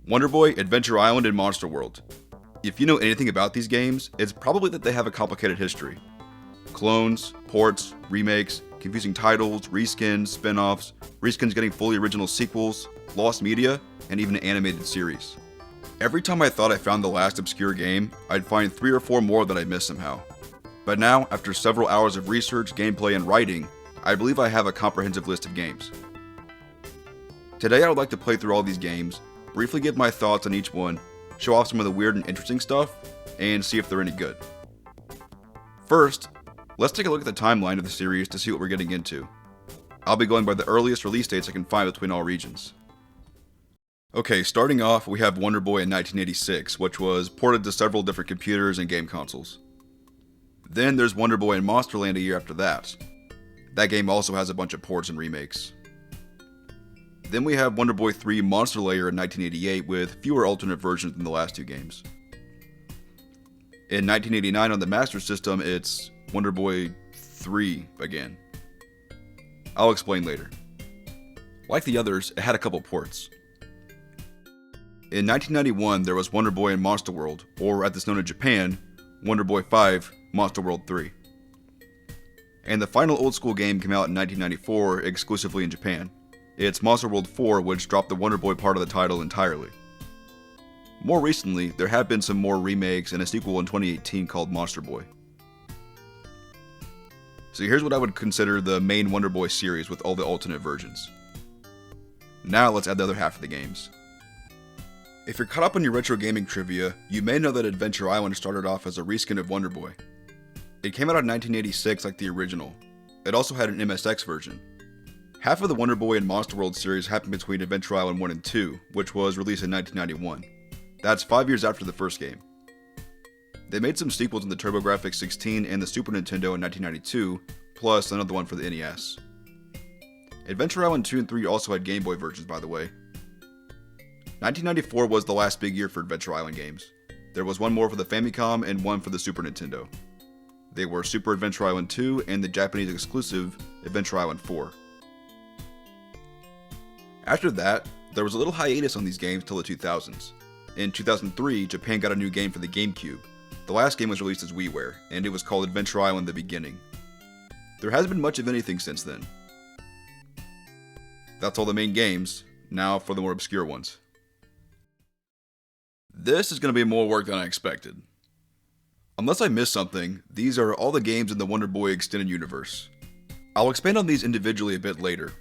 Wonder Boy, Adventure Island, and Monster World. If you know anything about these games, it's probably that they have a complicated history. Clones, ports, remakes, confusing titles, reskins, spin-offs, reskins getting fully original sequels, lost media, and even an animated series. Every time I thought I found the last obscure game, I'd find 3 or 4 more that I missed somehow. But now, after several hours of research, gameplay, and writing, I believe I have a comprehensive list of games. Today I would like to play through all these games, briefly give my thoughts on each one, show off some of the weird and interesting stuff, and see if they're any good. First, let's take a look at the timeline of the series to see what we're getting into. I'll be going by the earliest release dates I can find between all regions. Okay, starting off, we have Wonder Boy in 1986, which was ported to several different computers and game consoles. Then there's Wonder Boy in Monsterland a year after that. That game also has a bunch of ports and remakes. Then we have Wonder Boy 3 Monster Layer in 1988 with fewer alternate versions than the last 2 games. In 1989 on the Master System, it's Wonder Boy 3 again. I'll explain later. Like the others, it had a couple ports. In 1991, there was Wonder Boy in Monster World, or as it's known in Japan, Wonder Boy 5 Monster World 3. And the final old school game came out in 1994 exclusively in Japan. It's Monster World 4, which dropped the Wonder Boy part of the title entirely. More recently, there have been some more remakes and a sequel in 2018 called Monster Boy. So here's what I would consider the main Wonder Boy series with all the alternate versions. Now let's add the other half of the games. If you're caught up on your retro gaming trivia, you may know that Adventure Island started off as a reskin of Wonder Boy. It came out in 1986 like the original. It also had an MSX version. Half of the Wonder Boy and Monster World series happened between Adventure Island 1 and 2, which was released in 1991. That's 5 years after the first game. They made some sequels in the TurboGrafx-16 and the Super Nintendo in 1992, plus another one for the NES. Adventure Island 2 and 3 also had Game Boy versions, by the way. 1994 was the last big year for Adventure Island games. There was one more for the Famicom and one for the Super Nintendo. They were Super Adventure Island 2 and the Japanese exclusive Adventure Island 4. After that, there was a little hiatus on these games till the 2000s. In 2003, Japan got a new game for the GameCube. The last game was released as WiiWare, and it was called Adventure Island: The Beginning. There hasn't been much of anything since then. That's all the main games, now for the more obscure ones. This is going to be more work than I expected. Unless I missed something, these are all the games in the Wonder Boy Extended Universe. I'll expand on these individually a bit later.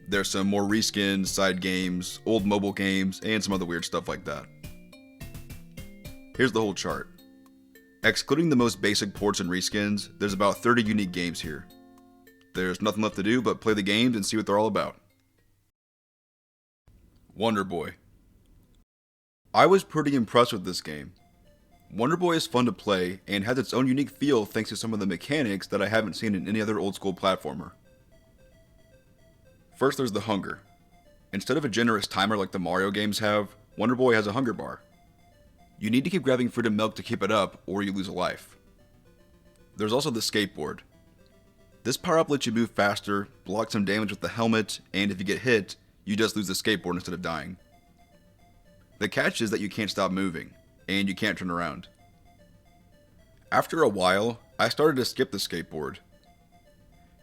There's some more reskins, side games, old mobile games, and some other weird stuff like that. Here's the whole chart. Excluding the most basic ports and reskins, there's about 30 unique games here. There's nothing left to do but play the games and see what they're all about. Wonder Boy. I was pretty impressed with this game. Wonder Boy is fun to play and has its own unique feel thanks to some of the mechanics that I haven't seen in any other old school platformer. First, there's the hunger. Instead of a generous timer like the Mario games have, Wonder Boy has a hunger bar. You need to keep grabbing fruit and milk to keep it up, or you lose a life. There's also the skateboard. This power-up lets you move faster, block some damage with the helmet, and if you get hit, you just lose the skateboard instead of dying. The catch is that you can't stop moving, and you can't turn around. After a while, I started to skip the skateboard.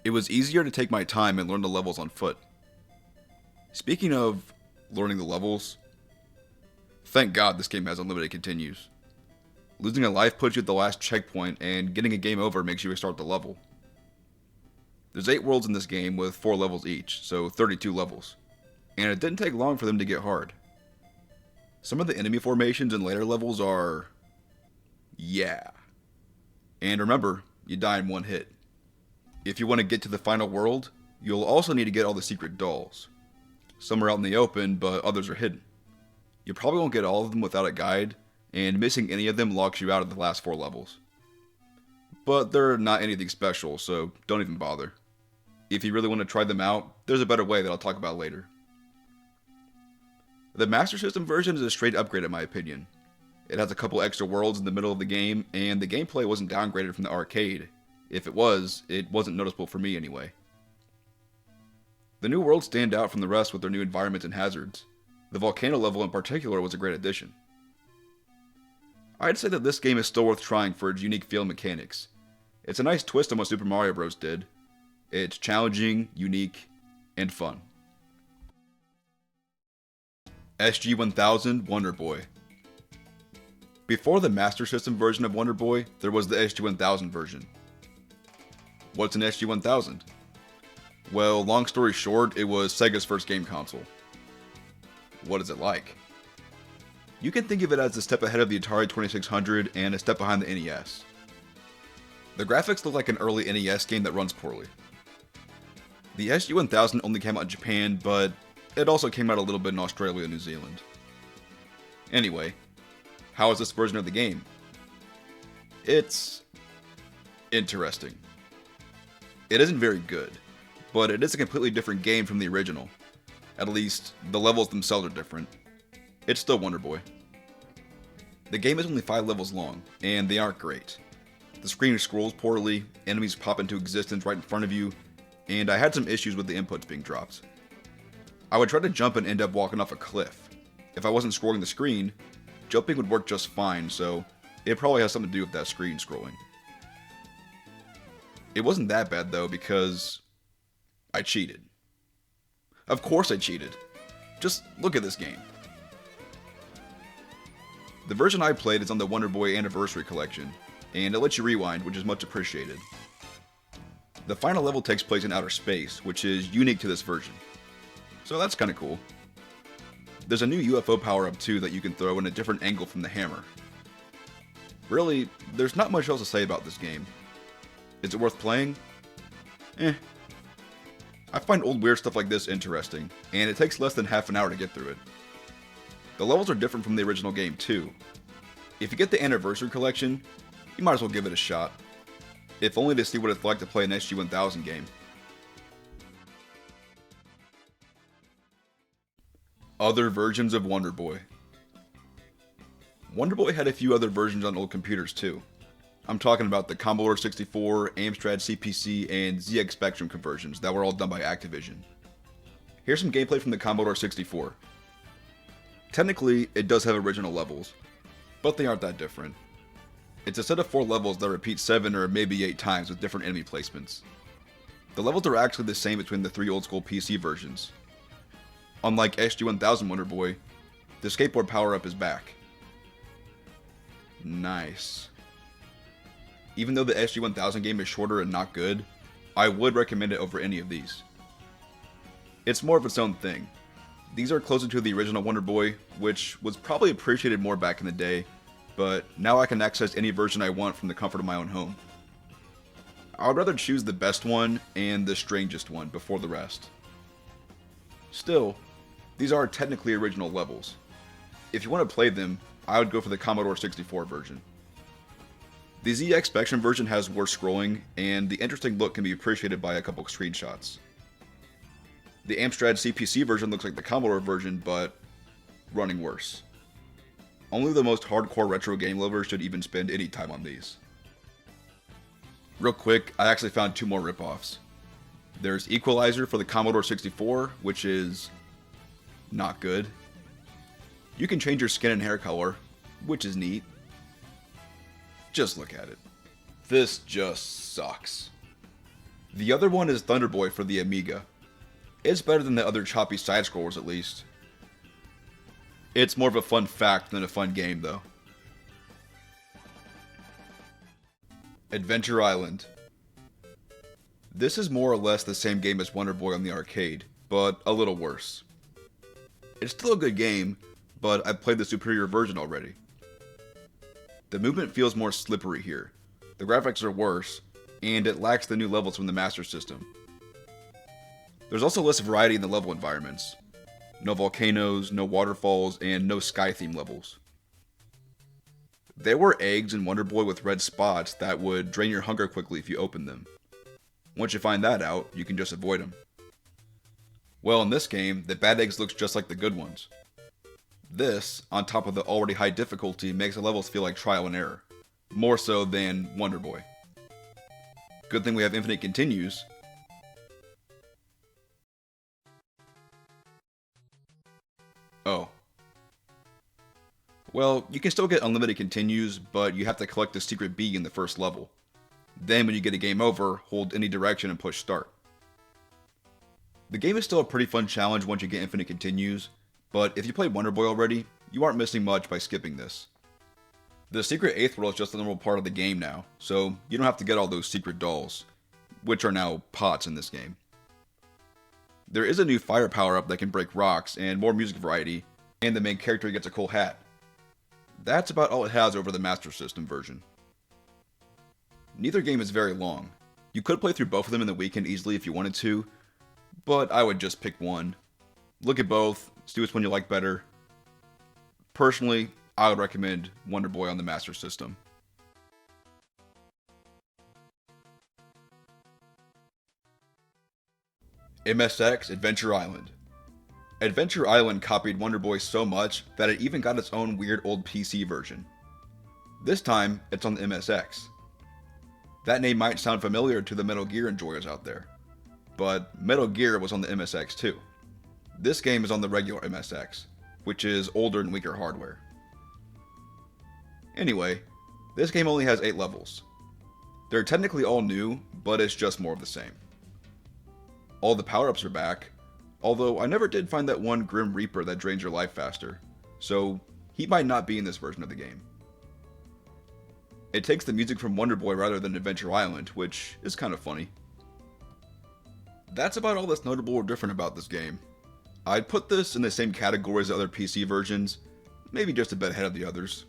It was easier to take my time and learn the levels on foot. Speaking of learning the levels, thank God this game has unlimited continues. Losing a life puts you at the last checkpoint, and getting a game over makes you restart the level. There's 8 worlds in this game with 4 levels each, so 32 levels. And it didn't take long for them to get hard. Some of the enemy formations in later levels are... yeah. And remember, you die in one hit. If you want to get to the final world, you'll also need to get all the secret dolls. Some are out in the open, but others are hidden. You probably won't get all of them without a guide, and missing any of them locks you out of the last 4 levels. But they're not anything special, so don't even bother. If you really want to try them out, there's a better way that I'll talk about later. The Master System version is a straight upgrade in my opinion. It has a couple extra worlds in the middle of the game, and the gameplay wasn't downgraded from the arcade. If it wasn't noticeable for me anyway. The new worlds stand out from the rest with their new environments and hazards. The volcano level in particular was a great addition. I'd say that this game is still worth trying for its unique feel and mechanics. It's a nice twist on what Super Mario Bros. Did. It's challenging, unique, and fun. SG-1000 Wonder Boy. Before the Master System version of Wonder Boy, there was the SG-1000 version. What's an SG-1000? Well, long story short, it was Sega's first game console. What is it like? You can think of it as a step ahead of the Atari 2600 and a step behind the NES. The graphics look like an early NES game that runs poorly. The SG-1000 only came out in Japan, but it also came out a little bit in Australia and New Zealand. Anyway, how is this version of the game? It's interesting. It isn't very good, but it is a completely different game from the original. At least, the levels themselves are different. It's still Wonder Boy. The game is only 5 levels long, and they aren't great. The screen scrolls poorly, enemies pop into existence right in front of you, and I had some issues with the inputs being dropped. I would try to jump and end up walking off a cliff. If I wasn't scrolling the screen, jumping would work just fine, so it probably has something to do with that screen scrolling. It wasn't that bad though, because I cheated. Of course I cheated. Just look at this game. The version I played is on the Wonder Boy Anniversary Collection, and it lets you rewind, which is much appreciated. The final level takes place in outer space, which is unique to this version. So that's kinda cool. There's a new UFO power-up too that you can throw in a different angle from the hammer. Really, there's not much else to say about this game. Is it worth playing? I find old weird stuff like this interesting, and it takes less than half an hour to get through it. The levels are different from the original game too. If you get the Anniversary Collection, you might as well give it a shot. If only to see what it's like to play an SG-1000 game. Other versions of Wonder Boy. Wonder Boy had a few other versions on old computers too. I'm talking about the Commodore 64, Amstrad CPC, and ZX Spectrum conversions that were all done by Activision. Here's some gameplay from the Commodore 64. Technically, it does have original levels, but they aren't that different. It's a set of 4 levels that repeat 7 or maybe 8 times with different enemy placements. The levels are actually the same between the 3 old school PC versions. Unlike SG-1000 Wonder Boy, the skateboard power-up is back. Nice. Even though the SG-1000 game is shorter and not good, I would recommend it over any of these. It's more of its own thing. These are closer to the original Wonder Boy, which was probably appreciated more back in the day, but now I can access any version I want from the comfort of my own home. I would rather choose the best one and the strangest one before the rest. Still, these are technically original levels. If you want to play them, I would go for the Commodore 64 version. The ZX Spectrum version has worse scrolling, and the interesting look can be appreciated by a couple screenshots. The Amstrad CPC version looks like the Commodore version, but running worse. Only the most hardcore retro game lovers should even spend any time on these. Real quick, I actually found 2 more ripoffs. There's Equalizer for the Commodore 64, which is not good. You can change your skin and hair color, which is neat. Just look at it. This just sucks. The other one is Thunder Boy for the Amiga. It's better than the other choppy side-scrollers at least. It's more of a fun fact than a fun game though. Adventure Island. This is more or less the same game as Wonder Boy on the arcade, but a little worse. It's still a good game, but I've played the superior version already. The movement feels more slippery here, the graphics are worse, and it lacks the new levels from the Master System. There's also less variety in the level environments. No volcanoes, no waterfalls, and no sky theme levels. There were eggs in Wonder Boy with red spots that would drain your hunger quickly if you opened them. Once you find that out, you can just avoid them. Well, in this game, the bad eggs looks just like the good ones. This, on top of the already high difficulty, makes the levels feel like trial and error. More so than Wonder Boy. Good thing we have infinite continues. Oh, Well, you can still get unlimited continues, but you have to collect the secret bee in the first level. Then when you get a game over, hold any direction and push start. The game is still a pretty fun challenge once you get infinite continues, but if you played Wonder Boy already, you aren't missing much by skipping this. The secret 8th world is just a normal part of the game now, so you don't have to get all those secret dolls, which are now pots in this game. There is a new fire power-up that can break rocks and more music variety, and the main character gets a cool hat. That's about all it has over the Master System version. Neither game is very long. You could play through both of them in the weekend easily if you wanted to, but I would just pick one. Look at both, see which one you like better. Personally, I would recommend Wonder Boy on the Master System. MSX Adventure Island. Adventure Island copied Wonder Boy so much that it even got its own weird old PC version. This time, it's on the MSX. That name might sound familiar to the Metal Gear enjoyers out there, but Metal Gear was on the MSX too. This game is on the regular MSX, which is older and weaker hardware. Anyway, this game only has 8 levels. They're technically all new, but it's just more of the same. All the power-ups are back, although I never did find that one Grim Reaper that drains your life faster, so he might not be in this version of the game. It takes the music from Wonder Boy rather than Adventure Island, which is kind of funny. That's about all that's notable or different about this game. I'd put this in the same category as the other PC versions, maybe just a bit ahead of the others.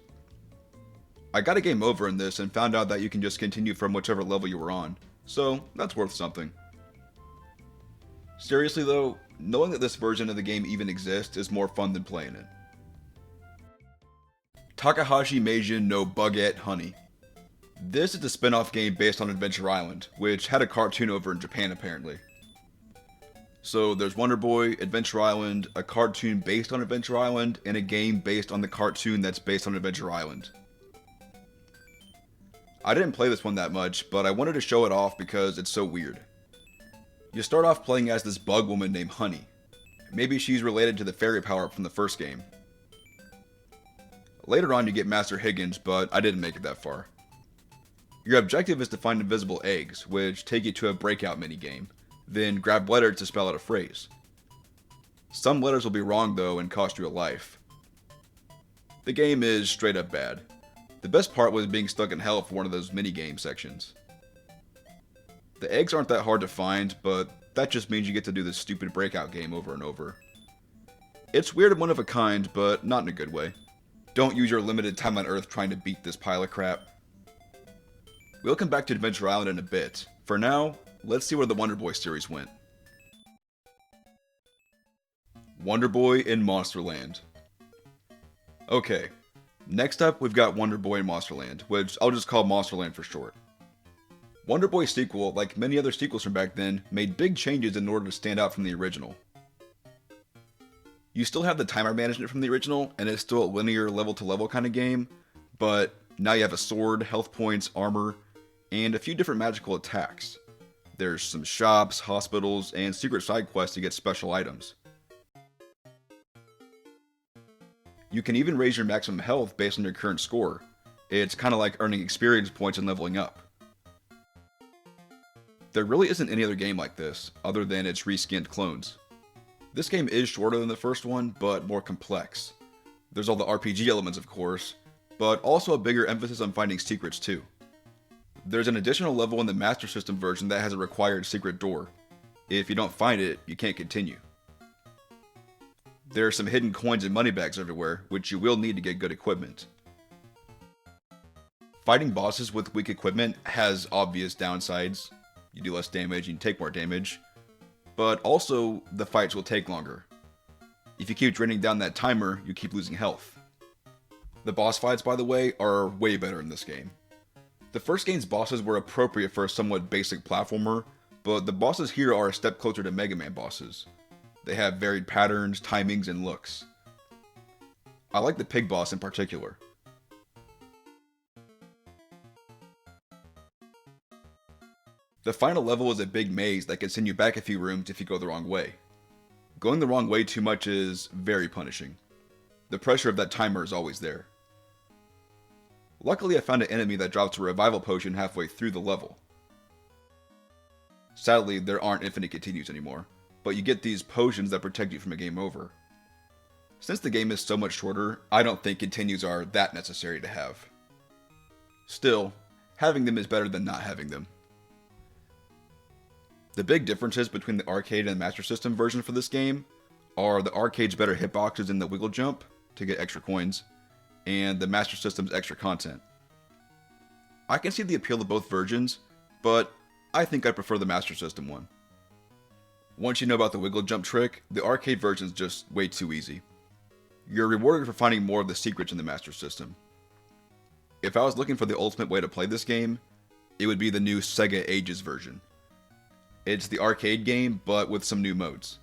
I got a game over in this and found out that you can just continue from whichever level you were on, so that's worth something. Seriously though, knowing that this version of the game even exists is more fun than playing it. Takahashi Meijin no Bugette Honey. This is a spin-off game based on Adventure Island, which had a cartoon over in Japan apparently. So there's Wonder Boy, Adventure Island, a cartoon based on Adventure Island, and a game based on the cartoon that's based on Adventure Island. I didn't play this one that much, but I wanted to show it off because it's so weird. You start off playing as this bug woman named Honey. Maybe she's related to the fairy power-up from the first game. Later on you get Master Higgins, but I didn't make it that far. Your objective is to find invisible eggs, which take you to a breakout minigame, then grab letters to spell out a phrase. Some letters will be wrong though and cost you a life. The game is straight up bad. The best part was being stuck in hell for one of those minigame sections. The eggs aren't that hard to find, but that just means you get to do this stupid breakout game over and over. It's weird and one of a kind, but not in a good way. Don't use your limited time on Earth trying to beat this pile of crap. We'll come back to Adventure Island in a bit. For now, let's see where the Wonder Boy series went. Wonder Boy in Monsterland. Okay, next up we've got Wonder Boy in Monsterland, which I'll just call Monsterland for short. Wonder Boy's sequel, like many other sequels from back then, made big changes in order to stand out from the original. You still have the timer management from the original, and it's still a linear level-to-level kind of game, but now you have a sword, health points, armor, and a few different magical attacks. There's some shops, hospitals, and secret side quests to get special items. You can even raise your maximum health based on your current score. It's kind of like earning experience points and leveling up. There really isn't any other game like this, other than its reskinned clones. This game is shorter than the first one, but more complex. There's all the RPG elements of course, but also a bigger emphasis on finding secrets too. There's an additional level in the Master System version that has a required secret door. If you don't find it, you can't continue. There are some hidden coins and money bags everywhere, which you will need to get good equipment. Fighting bosses with weak equipment has obvious downsides. You do less damage and you take more damage, but also the fights will take longer. If you keep draining down that timer, you keep losing health. The boss fights, by the way, are way better in this game. The first game's bosses were appropriate for a somewhat basic platformer, but the bosses here are a step closer to Mega Man bosses. They have varied patterns, timings, and looks. I like the pig boss in particular. The final level is a big maze that can send you back a few rooms if you go the wrong way. Going the wrong way too much is very punishing. The pressure of that timer is always there. Luckily, I found an enemy that drops a revival potion halfway through the level. Sadly, there aren't infinite continues anymore, but you get these potions that protect you from a game over. Since the game is so much shorter, I don't think continues are that necessary to have. Still, having them is better than not having them. The big differences between the arcade and Master System version for this game are the arcade's better hitboxes and the wiggle jump to get extra coins, and the Master System's extra content. I can see the appeal of both versions, but I think I prefer the Master System one. Once you know about the wiggle jump trick, the arcade version is just way too easy. You're rewarded for finding more of the secrets in the Master System. If I was looking for the ultimate way to play this game, it would be the new Sega Ages version. It's the arcade game, but with some new modes.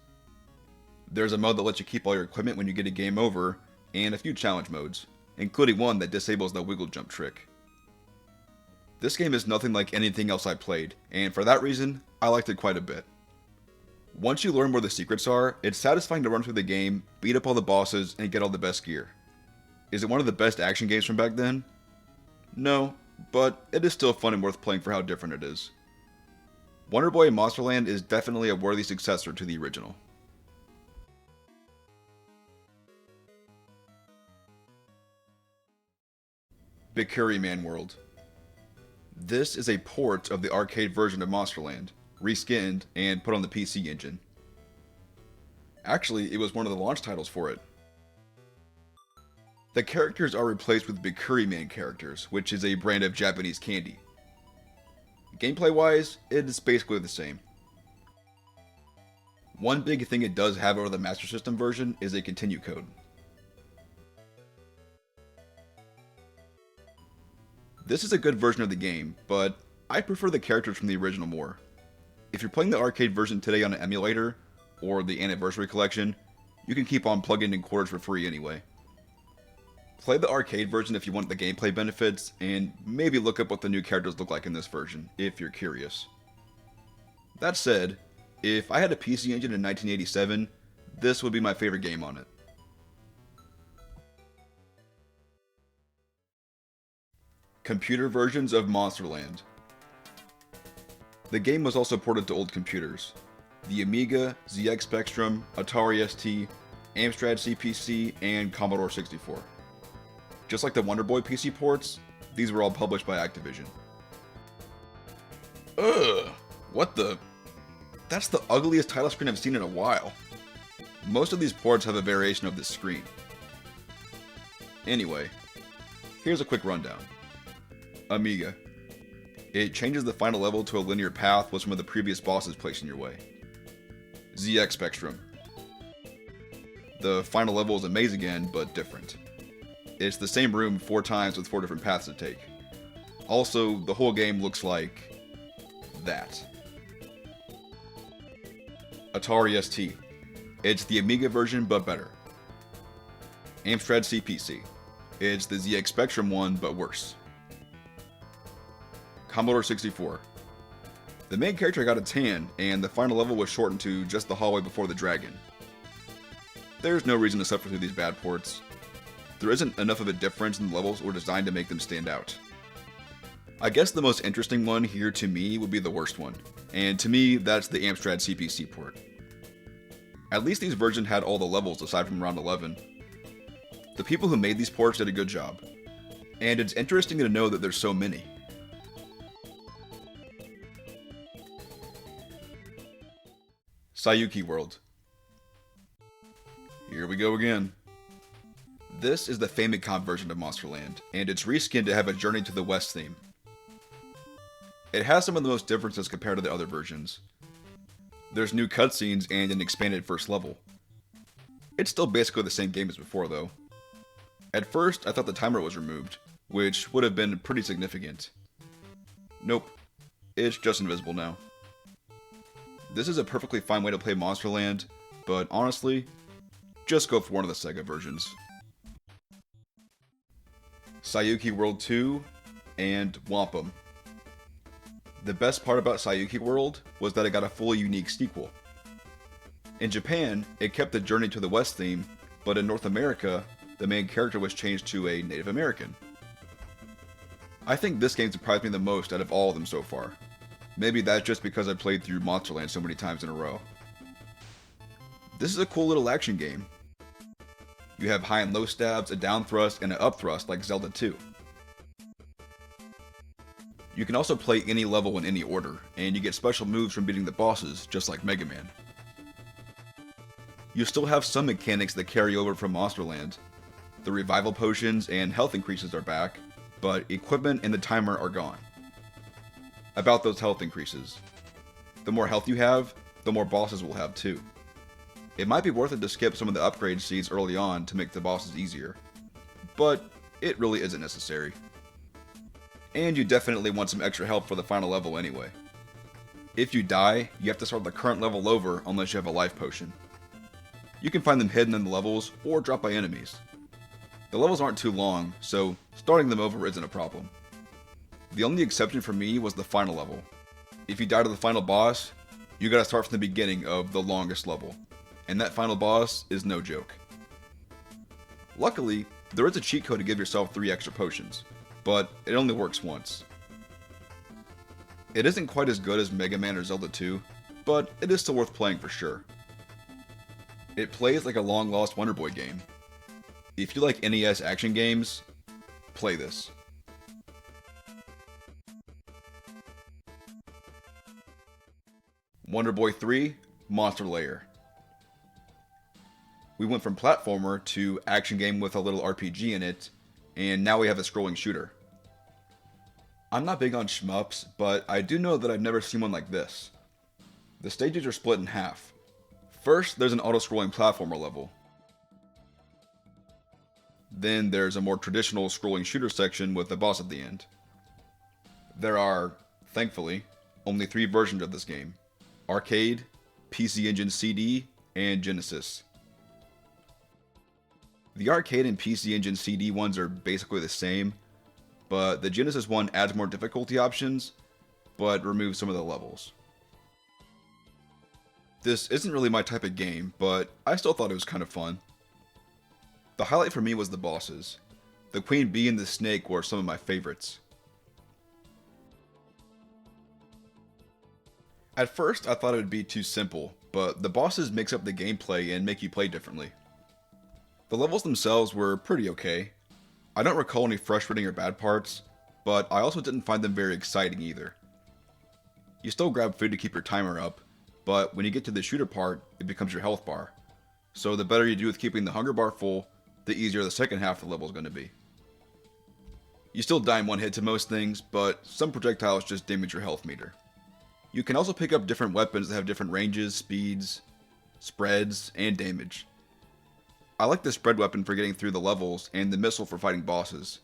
There's a mode that lets you keep all your equipment when you get a game over, and a few challenge modes, including one that disables the wiggle jump trick. This game is nothing like anything else I played, and for that reason, I liked it quite a bit. Once you learn where the secrets are, it's satisfying to run through the game, beat up all the bosses, and get all the best gear. Is it one of the best action games from back then? No, but it is still fun and worth playing for how different it is. Wonder Boy Monsterland is definitely a worthy successor to the original. Bikkuriman World. This is a port of the arcade version of Monsterland, reskinned and put on the PC engine. Actually, it was one of the launch titles for it. The characters are replaced with Bikkuriman characters, which is a brand of Japanese candy. Gameplay-wise, it is basically the same. One big thing it does have over the Master System version is a continue code. This is a good version of the game, but I prefer the characters from the original more. If you're playing the arcade version today on an emulator, or the Anniversary Collection, you can keep on plugging in quarters for free anyway. Play the arcade version if you want the gameplay benefits, and maybe look up what the new characters look like in this version, if you're curious. That said, if I had a PC engine in 1987, this would be my favorite game on it. Computer versions of Monsterland. The game was also ported to old computers. The Amiga, ZX Spectrum, Atari ST, Amstrad CPC, and Commodore 64. Just like the Wonder Boy PC ports, these were all published by Activision. Ugh! What the? That's the ugliest title screen I've seen in a while. Most of these ports have a variation of this screen. Anyway, here's a quick rundown. Amiga. It changes the final level to a linear path with some of the previous bosses placed in your way. ZX Spectrum. The final level is a maze again, but different. It's the same room 4 times with 4 different paths to take. Also, the whole game looks like that. Atari ST. It's the Amiga version, but better. Amstrad CPC. It's the ZX Spectrum one, but worse. Commodore 64. The main character got a tan, and the final level was shortened to just the hallway before the dragon. There's no reason to suffer through these bad ports. There isn't enough of a difference in the levels or designed to make them stand out. I guess the most interesting one here to me would be the worst one, and to me that's the Amstrad CPC port. At least these versions had all the levels aside from round 11. The people who made these ports did a good job, and it's interesting to know that there's so many. Saiyuki World. Here we go again. This is the Famicom version of Monsterland, and it's reskinned to have a Journey to the West theme. It has some of the most differences compared to the other versions. There's new cutscenes and an expanded first level. It's still basically the same game as before though. At first, I thought the timer was removed, which would have been pretty significant. Nope, it's just invisible now. This is a perfectly fine way to play Monsterland, but honestly, just go for one of the Sega versions. Saiyuki World 2 and Wampom. The best part about Saiyuki World was that it got a fully unique sequel. In Japan, it kept the Journey to the West theme, but in North America, the main character was changed to a Native American. I think this game surprised me the most out of all of them so far. Maybe that's just because I played through Monsterland so many times in a row. This is a cool little action game. You have high and low stabs, a down thrust, and an up thrust like Zelda 2. You can also play any level in any order, and you get special moves from beating the bosses, just like Mega Man. You still have some mechanics that carry over from Monsterland. The revival potions and health increases are back, but equipment and the timer are gone. About those health increases. The more health you have, the more bosses will have too. It might be worth it to skip some of the upgrade seeds early on to make the bosses easier, but it really isn't necessary. And you definitely want some extra help for the final level anyway. If you die, you have to start the current level over unless you have a life potion. You can find them hidden in the levels or dropped by enemies. The levels aren't too long, so starting them over isn't a problem. The only exception for me was the final level. If you die to the final boss, you gotta start from the beginning of the longest level, and that final boss is no joke. Luckily, there is a cheat code to give yourself 3 extra potions, but it only works once. It isn't quite as good as Mega Man or Zelda 2, but it is still worth playing for sure. It plays like a long-lost Wonder Boy game. If you like NES action games, play this. Wonder Boy 3, Monster Lair. We went from platformer to action game with a little RPG in it, and now we have a scrolling shooter. I'm not big on shmups, but I do know that I've never seen one like this. The stages are split in half. First, there's an auto-scrolling platformer level. Then there's a more traditional scrolling shooter section with a boss at the end. There are, thankfully, only 3 versions of this game: Arcade, PC Engine CD, and Genesis. The Arcade and PC Engine CD ones are basically the same, but the Genesis one adds more difficulty options, but removes some of the levels. This isn't really my type of game, but I still thought it was kind of fun. The highlight for me was the bosses. The Queen Bee and the Snake were some of my favorites. At first, I thought it would be too simple, but the bosses mix up the gameplay and make you play differently. The levels themselves were pretty okay. I don't recall any frustrating or bad parts, but I also didn't find them very exciting either. You still grab food to keep your timer up, but when you get to the shooter part, it becomes your health bar. So the better you do with keeping the hunger bar full, the easier the second half of the level is going to be. You still die in one hit to most things, but some projectiles just damage your health meter. You can also pick up different weapons that have different ranges, speeds, spreads, and damage. I like the spread weapon for getting through the levels, and the missile for fighting bosses.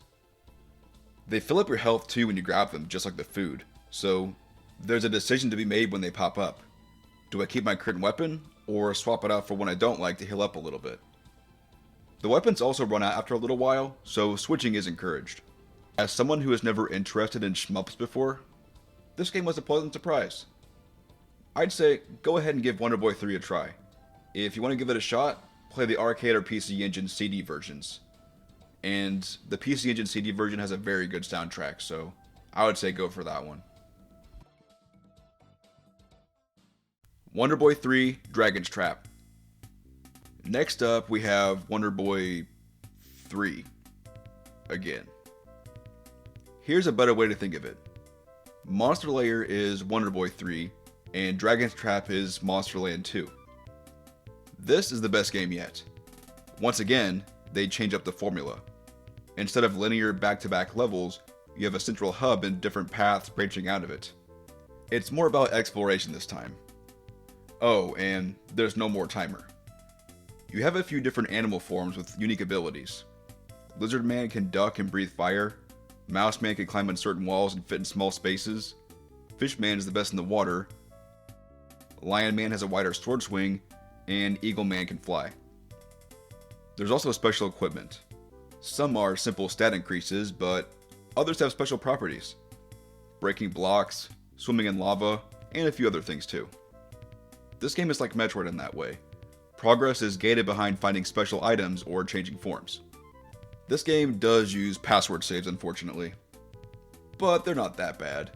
They fill up your health too when you grab them, just like the food, so there's a decision to be made when they pop up. Do I keep my current weapon, or swap it out for one I don't like to heal up a little bit? The weapons also run out after a little while, so switching is encouraged. As someone who was never interested in shmups before, this game was a pleasant surprise. I'd say go ahead and give Wonder Boy 3 a try. If you want to give it a shot, play the Arcade or PC Engine CD versions. And the PC Engine CD version has a very good soundtrack, so I would say go for that one. Wonder Boy 3, Dragon's Trap. Next up, we have Wonder Boy 3. Again. Here's a better way to think of it. Monster Lair is Wonder Boy 3, and Dragon's Trap is Monsterland 2. This is the best game yet. Once again, they change up the formula. Instead of linear back-to-back levels, you have a central hub and different paths branching out of it. It's more about exploration this time. Oh, and there's no more timer. You have a few different animal forms with unique abilities. Lizard Man can duck and breathe fire. Mouse Man can climb on certain walls and fit in small spaces. Fish Man is the best in the water. Lion Man has a wider sword swing, and Eagle Man can fly. There's also special equipment. Some are simple stat increases, but others have special properties. Breaking blocks, swimming in lava, and a few other things too. This game is like Metroid in that way. Progress is gated behind finding special items or changing forms. This game does use password saves, unfortunately. but they're not that bad.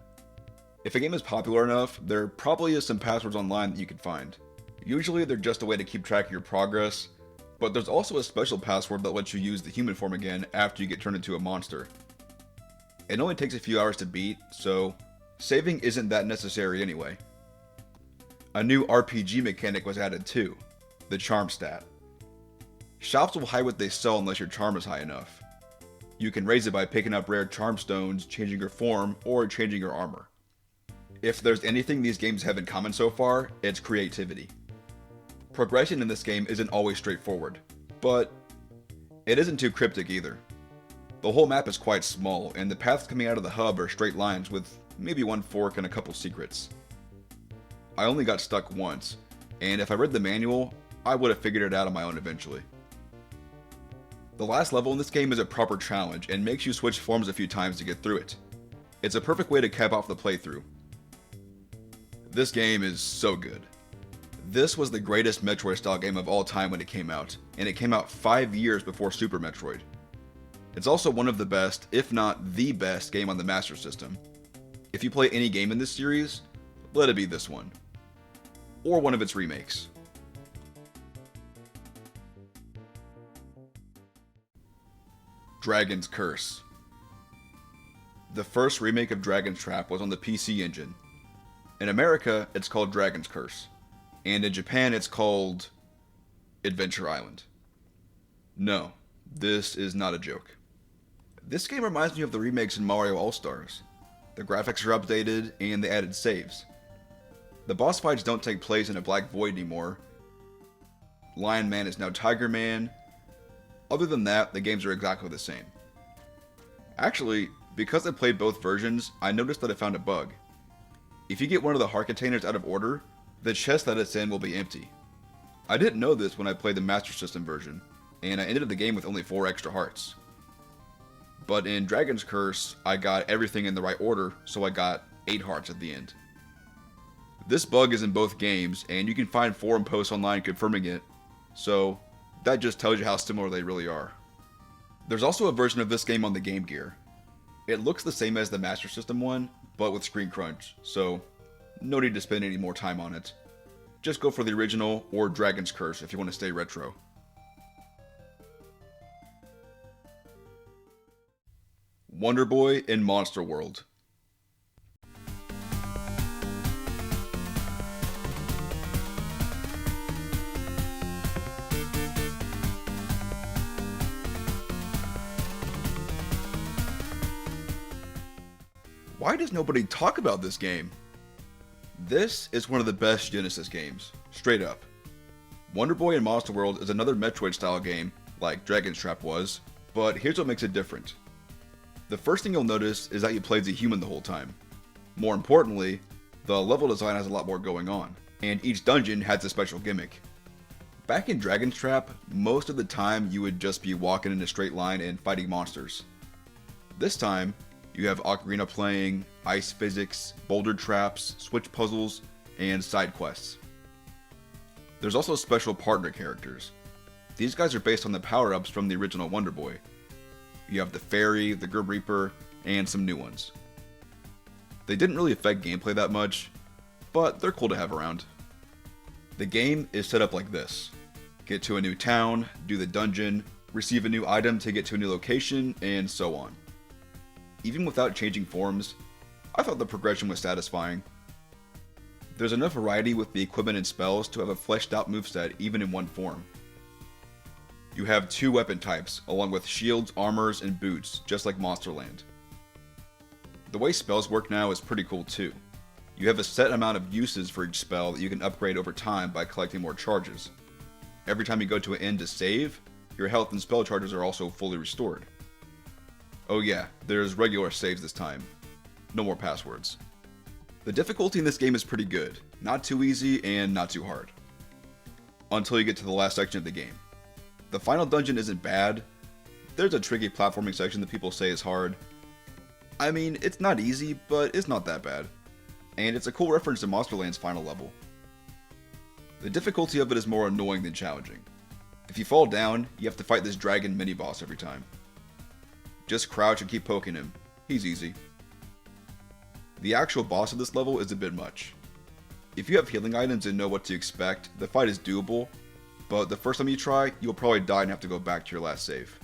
If a game is popular enough, there probably is some passwords online that you can find. Usually they're just a way to keep track of your progress, but there's also a special password that lets you use the human form again after you get turned into a monster. It only takes a few hours to beat, so saving isn't that necessary anyway. A new RPG mechanic was added too, the charm stat. Shops will hide what they sell unless your charm is high enough. You can raise it by picking up rare charm stones, changing your form, or changing your armor. If there's anything these games have in common so far, it's creativity. Progression in this game isn't always straightforward, but it isn't too cryptic either. The whole map is quite small, and the paths coming out of the hub are straight lines with maybe one fork and a couple secrets. I only got stuck once, and if I read the manual, I would have figured it out on my own eventually. The last level in this game is a proper challenge and makes you switch forms a few times to get through it. It's a perfect way to cap off the playthrough. This game is so good. This was the greatest Metroid style game of all time when it came out, and it came out 5 years before Super Metroid. It's also one of the best, if not the best, game on the Master System. If you play any game in this series, let it be this one. Or one of its remakes. Dragon's Curse. The first remake of Dragon's Trap was on the PC Engine. In America, it's called Dragon's Curse. And in Japan, it's called Adventure Island. No, this is not a joke. This game reminds me of the remakes in Mario All-Stars. The graphics are updated, and they added saves. The boss fights don't take place in a black void anymore. Lion Man is now Tiger Man. Other than that, the games are exactly the same. Actually, because I played both versions, I noticed that I found a bug. If you get one of the heart containers out of order, the chest that it's in will be empty. I didn't know this when I played the Master System version, and I ended the game with only 4 extra hearts. But in Dragon's Curse, I got everything in the right order, so I got 8 hearts at the end. This bug is in both games, and you can find forum posts online confirming it, so that just tells you how similar they really are. There's also a version of this game on the Game Gear. It looks the same as the Master System one, but with screen crunch, so no need to spend any more time on it. Just go for the original or Dragon's Curse if you want to stay retro. Wonder Boy in Monster World. Why does nobody talk about this game? This is one of the best Genesis games, straight up. Wonder Boy in Monster World is another Metroid style game, like Dragon's Trap was, but here's what makes it different. The first thing you'll notice is that you play as a human the whole time. More importantly, the level design has a lot more going on, and each dungeon has a special gimmick. Back in Dragon's Trap, most of the time you would just be walking in a straight line and fighting monsters. This time, you have Ocarina playing, ice physics, boulder traps, switch puzzles, and side quests. There's also special partner characters. These guys are based on the power-ups from the original Wonder Boy. You have the Fairy, the Grim Reaper, and some new ones. They didn't really affect gameplay that much, but they're cool to have around. The game is set up like this. Get to a new town, do the dungeon, receive a new item to get to a new location, and so on. Even without changing forms, I thought the progression was satisfying. There's enough variety with the equipment and spells to have a fleshed out moveset even in one form. You have 2 weapon types, along with shields, armors, and boots, just like Monsterland. The way spells work now is pretty cool too. You have a set amount of uses for each spell that you can upgrade over time by collecting more charges. Every time you go to an end to save, your health and spell charges are also fully restored. Oh yeah, there's regular saves this time. No more passwords. The difficulty in this game is pretty good. Not too easy and not too hard. Until you get to the last section of the game. The final dungeon isn't bad. There's a tricky platforming section that people say is hard. I mean, it's not easy, but it's not that bad. And it's a cool reference to Monsterland's final level. The difficulty of it is more annoying than challenging. If you fall down, you have to fight this dragon mini-boss every time. Just crouch and keep poking him. He's easy. The actual boss of this level is a bit much. If you have healing items and know what to expect, the fight is doable, but the first time you try, you'll probably die and have to go back to your last save.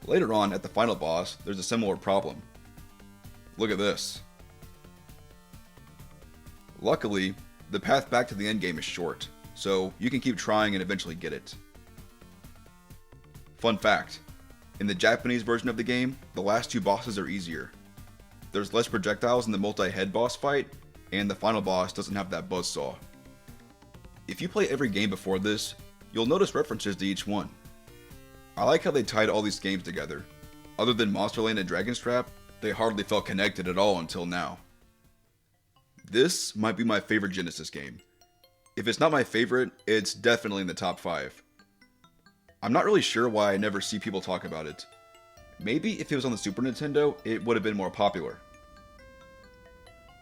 Later on, at the final boss, there's a similar problem. Look at this. Luckily, the path back to the endgame is short, so you can keep trying and eventually get it. Fun fact, in the Japanese version of the game, the last two bosses are easier. There's less projectiles in the multi-head boss fight, and the final boss doesn't have that buzzsaw. If you play every game before this, you'll notice references to each one. I like how they tied all these games together. Other than Monsterland and Dragon's Trap, they hardly felt connected at all until now. This might be my favorite Genesis game. If it's not my favorite, it's definitely in the top 5. I'm not really sure why I never see people talk about it. Maybe if it was on the Super Nintendo, it would have been more popular.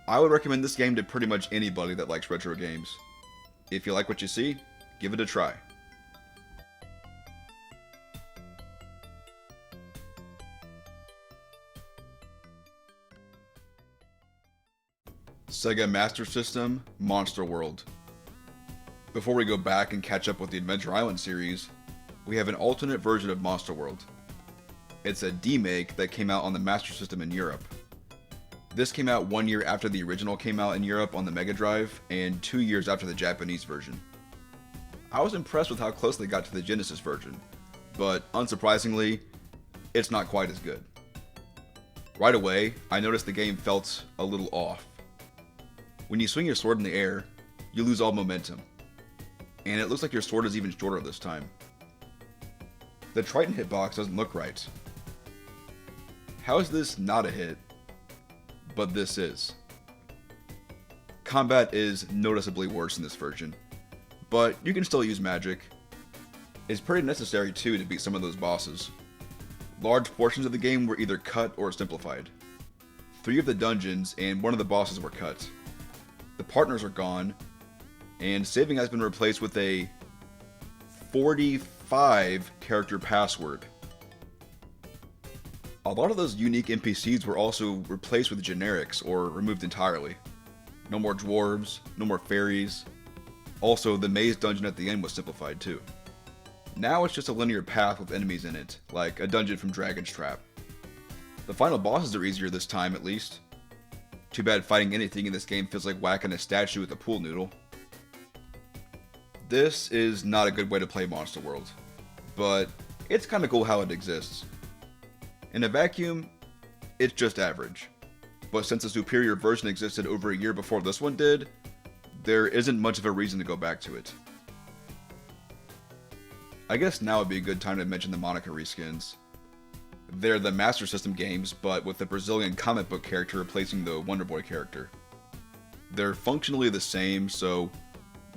I would recommend this game to pretty much anybody that likes retro games. If you like what you see, give it a try. Sega Master System, Monster World. Before we go back and catch up with the Adventure Island series, we have an alternate version of Monster World. It's a demake that came out on the Master System in Europe. This came out 1 year after the original came out in Europe on the Mega Drive, and 2 years after the Japanese version. I was impressed with how close they got to the Genesis version, but unsurprisingly, it's not quite as good. Right away, I noticed the game felt a little off. When you swing your sword in the air, you lose all momentum, and it looks like your sword is even shorter this time. The Triton hitbox doesn't look right. How is this not a hit? But this is. Combat is noticeably worse in this version, but you can still use magic. It's pretty necessary too to beat some of those bosses. Large portions of the game were either cut or simplified. 3 of the dungeons and 1 of the bosses were cut. The partners are gone, and saving has been replaced with a 45 character password. A lot of those unique NPCs were also replaced with generics or removed entirely. No more dwarves, no more fairies. Also, the maze dungeon at the end was simplified too. Now it's just a linear path with enemies in it, like a dungeon from Dragon's Trap. The final bosses are easier this time at least. Too bad fighting anything in this game feels like whacking a statue with a pool noodle. This is not a good way to play Monster World, but it's kinda cool how it exists. In a vacuum, it's just average. But since a superior version existed over a year before this one did, there isn't much of a reason to go back to it. I guess now would be a good time to mention the Monica reskins. They're the Master System games, but with the Brazilian comic book character replacing the Wonder Boy character. They're functionally the same, so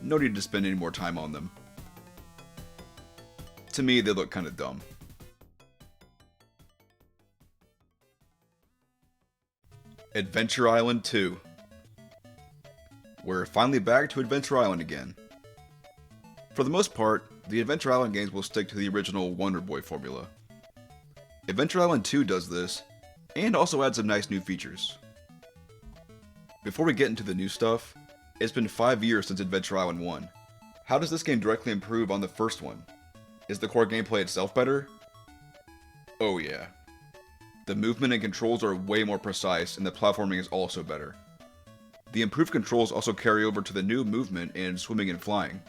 no need to spend any more time on them. To me, they look kinda dumb. Adventure Island 2. We're finally back to Adventure Island again. For the most part, the Adventure Island games will stick to the original Wonder Boy formula. Adventure Island 2 does this, and also adds some nice new features. Before we get into the new stuff, it's been 5 years since Adventure Island 1. How does this game directly improve on the first one? Is the core gameplay itself better? Oh yeah. The movement and controls are way more precise, and the platforming is also better. The improved controls also carry over to the new movement in swimming and flying.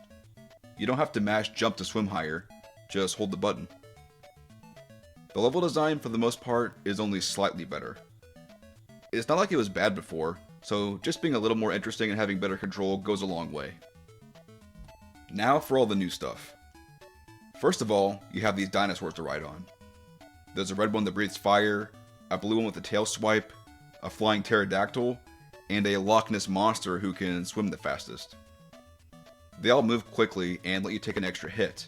You don't have to mash jump to swim higher, just hold the button. The level design for the most part is only slightly better. It's not like it was bad before, so just being a little more interesting and having better control goes a long way. Now for all the new stuff. First of all, you have these dinosaurs to ride on. There's a red one that breathes fire, a blue one with a tail swipe, a flying pterodactyl, and a Loch Ness monster who can swim the fastest. They all move quickly and let you take an extra hit.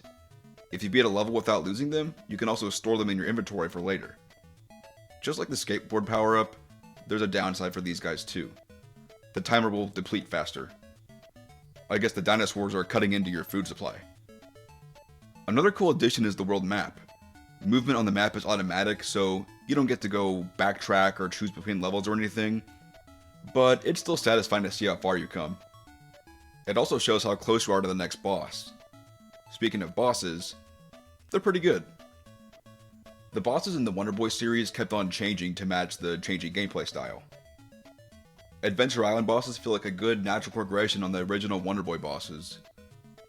If you beat a level without losing them, you can also store them in your inventory for later. Just like the skateboard power-up, there's a downside for these guys too. The timer will deplete faster. I guess the dinosaurs are cutting into your food supply. Another cool addition is the world map. Movement on the map is automatic, so you don't get to go backtrack or choose between levels or anything. but it's still satisfying to see how far you come. It also shows how close you are to the next boss. Speaking of bosses, they're pretty good. The bosses in the Wonder Boy series kept on changing to match the changing gameplay style. Adventure Island bosses feel like a good natural progression on the original Wonder Boy bosses.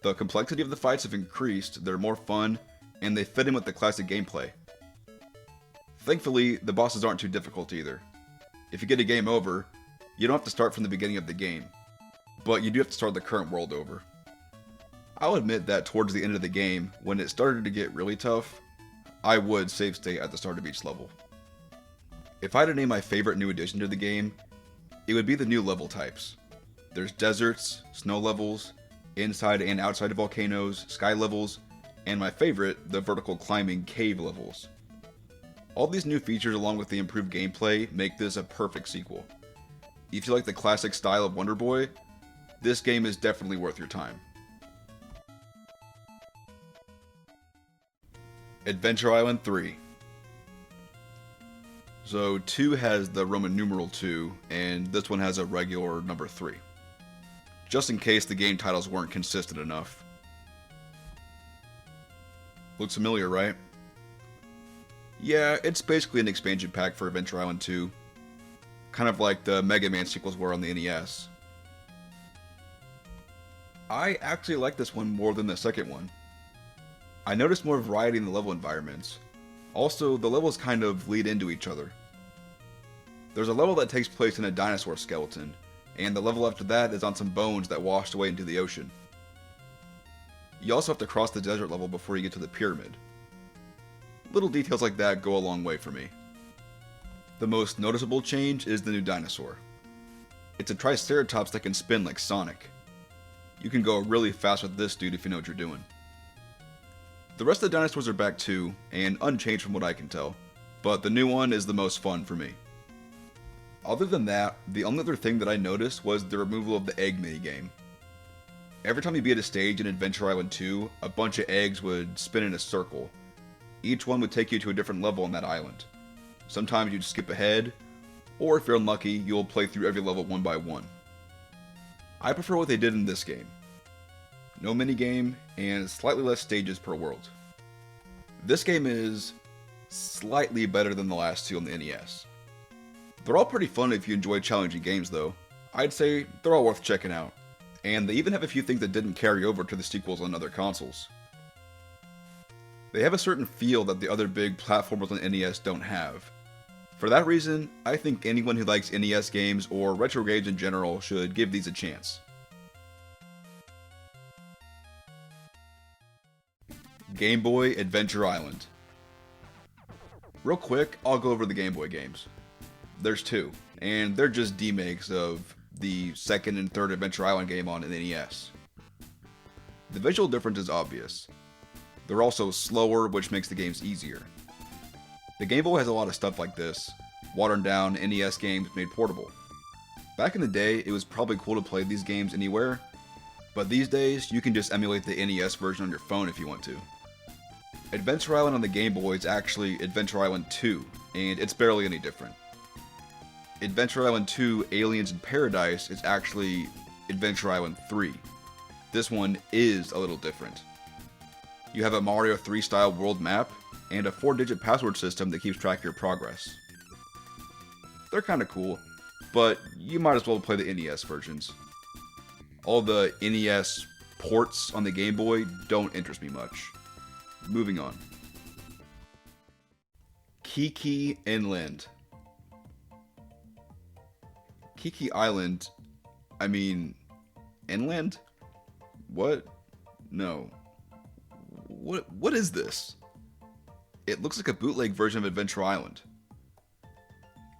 The complexity of the fights have increased, they're more fun, and they fit in with the classic gameplay. Thankfully, the bosses aren't too difficult either. If you get a game over, you don't have to start from the beginning of the game, but you do have to start the current world over. I'll admit that towards the end of the game, when it started to get really tough, I would save state at the start of each level. If I had to name my favorite new addition to the game, it would be the new level types. There's deserts, snow levels, inside and outside of volcanoes, sky levels, and my favorite, the vertical climbing cave levels. All these new features along with the improved gameplay make this a perfect sequel. If you like the classic style of Wonder Boy, this game is definitely worth your time. Adventure Island 3. So 2 has the Roman numeral 2, and this one has a regular number 3. Just in case the game titles weren't consistent enough. Looks familiar, right? Yeah, it's basically an expansion pack for Adventure Island 2. Kind of like the Mega Man sequels were on the NES. I actually like this one more than the second one. I noticed more variety in the level environments. Also, the levels kind of lead into each other. There's a level that takes place in a dinosaur skeleton, and the level after that is on some bones that washed away into the ocean. You also have to cross the desert level before you get to the pyramid. Little details like that go a long way for me. The most noticeable change is the new dinosaur. It's a Triceratops that can spin like Sonic. You can go really fast with this dude if you know what you're doing. The rest of the dinosaurs are back too, and unchanged from what I can tell, but the new one is the most fun for me. Other than that, the only other thing that I noticed was the removal of the egg minigame. Every time you beat a stage in Adventure Island 2, a bunch of eggs would spin in a circle. Each one would take you to a different level on that island. Sometimes you'd skip ahead, or if you're unlucky, you'll play through every level one by one. I prefer what they did in this game. No minigame, and slightly less stages per world. This game is slightly better than the last two on the NES. They're all pretty fun if you enjoy challenging games though. I'd say they're all worth checking out. And they even have a few things that didn't carry over to the sequels on other consoles. They have a certain feel that the other big platformers on NES don't have. For that reason, I think anyone who likes NES games or retro games in general should give these a chance. Game Boy Adventure Island. Real quick, I'll go over the Game Boy games. There's two, and they're just demakes of the second and third Adventure Island game on the NES. The visual difference is obvious. They're also slower, which makes the games easier. The Game Boy has a lot of stuff like this, watered down NES games made portable. Back in the day, it was probably cool to play these games anywhere, but these days, you can just emulate the NES version on your phone if you want to. Adventure Island on the Game Boy is actually Adventure Island 2, and it's barely any different. Adventure Island 2 Aliens in Paradise is actually Adventure Island 3. This one is a little different. You have a Mario 3 style world map, and a 4-digit password system that keeps track of your progress. They're kinda cool, but you might as well play the NES versions. All the NES ports on the Game Boy don't interest me much. Moving on. Kiki Inland. Kiki Island? I mean, inland? What? No. What is this? It looks like a bootleg version of Adventure Island.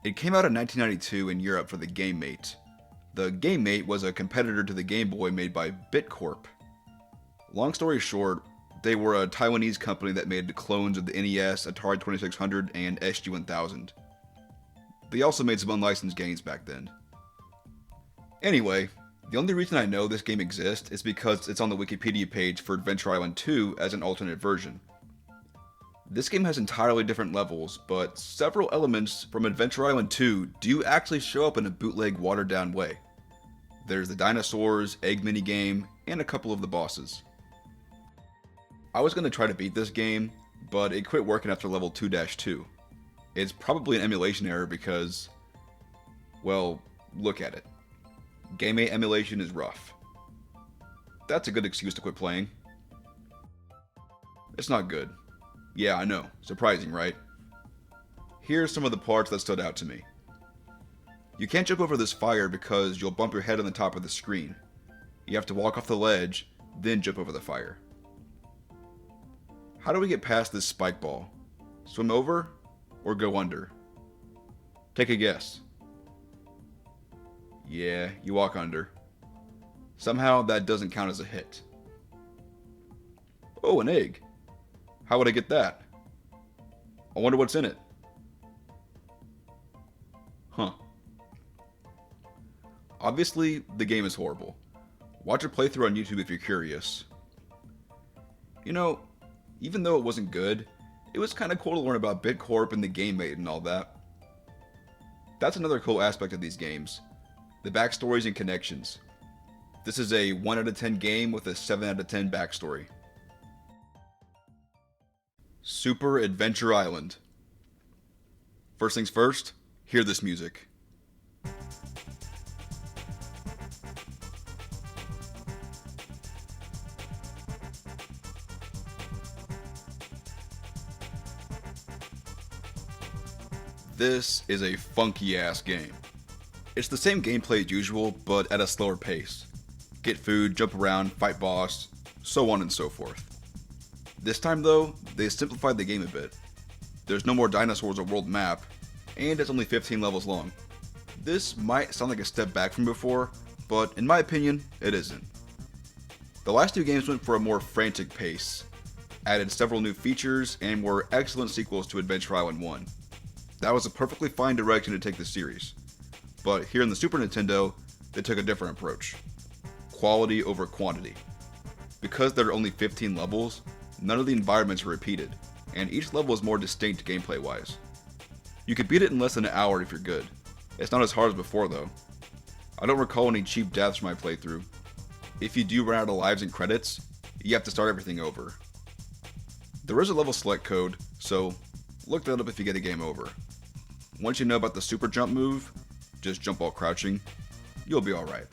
It came out in 1992 in Europe for the Game Mate. The Game Mate was a competitor to the Game Boy made by Bitcorp. Long story short, they were a Taiwanese company that made clones of the NES, Atari 2600, and SG-1000. They also made some unlicensed games back then. Anyway, the only reason I know this game exists is because it's on the Wikipedia page for Adventure Island 2 as an alternate version. This game has entirely different levels, but several elements from Adventure Island 2 do actually show up in a bootleg, watered down way. There's the dinosaurs, egg minigame, and a couple of the bosses. I was going to try to beat this game, but it quit working after level 2-2. It's probably an emulation error because, well, look at it. Game 8 emulation is rough. That's a good excuse to quit playing. It's not good. Yeah, I know. Surprising, right? Here's some of the parts that stood out to me. You can't jump over this fire because you'll bump your head on the top of the screen. You have to walk off the ledge, then jump over the fire. How do we get past this spike ball? Swim over or go under? Take a guess. Yeah, you walk under. Somehow that doesn't count as a hit. Oh, an egg. How would I get that? I wonder what's in it. Huh. Obviously, the game is horrible. Watch a playthrough on YouTube if you're curious. You know, even though it wasn't good, it was kinda cool to learn about Bitcorp and the game mate and all that. That's another cool aspect of these games. The backstories and connections. This is a 1 out of 10 game with a 7 out of 10 backstory. Super Adventure Island. First things first, hear this music. This is a funky ass game. It's the same gameplay as usual, but at a slower pace. Get food, jump around, fight boss, so on and so forth. This time though, they simplified the game a bit. There's no more dinosaurs or world map, and it's only 15 levels long. This might sound like a step back from before, but in my opinion, it isn't. The last two games went for a more frantic pace, added several new features, and were excellent sequels to Adventure Island 1. That was a perfectly fine direction to take the series. But here in the Super Nintendo, they took a different approach. Quality over quantity. Because there are only 15 levels, none of the environments are repeated, and each level is more distinct gameplay-wise. You could beat it in less than an hour if you're good. It's not as hard as before though. I don't recall any cheap deaths from my playthrough. If you do run out of lives and credits, you have to start everything over. There is a level select code, so look that up if you get a game over. Once you know about the super jump move, just jump while crouching, you'll be alright.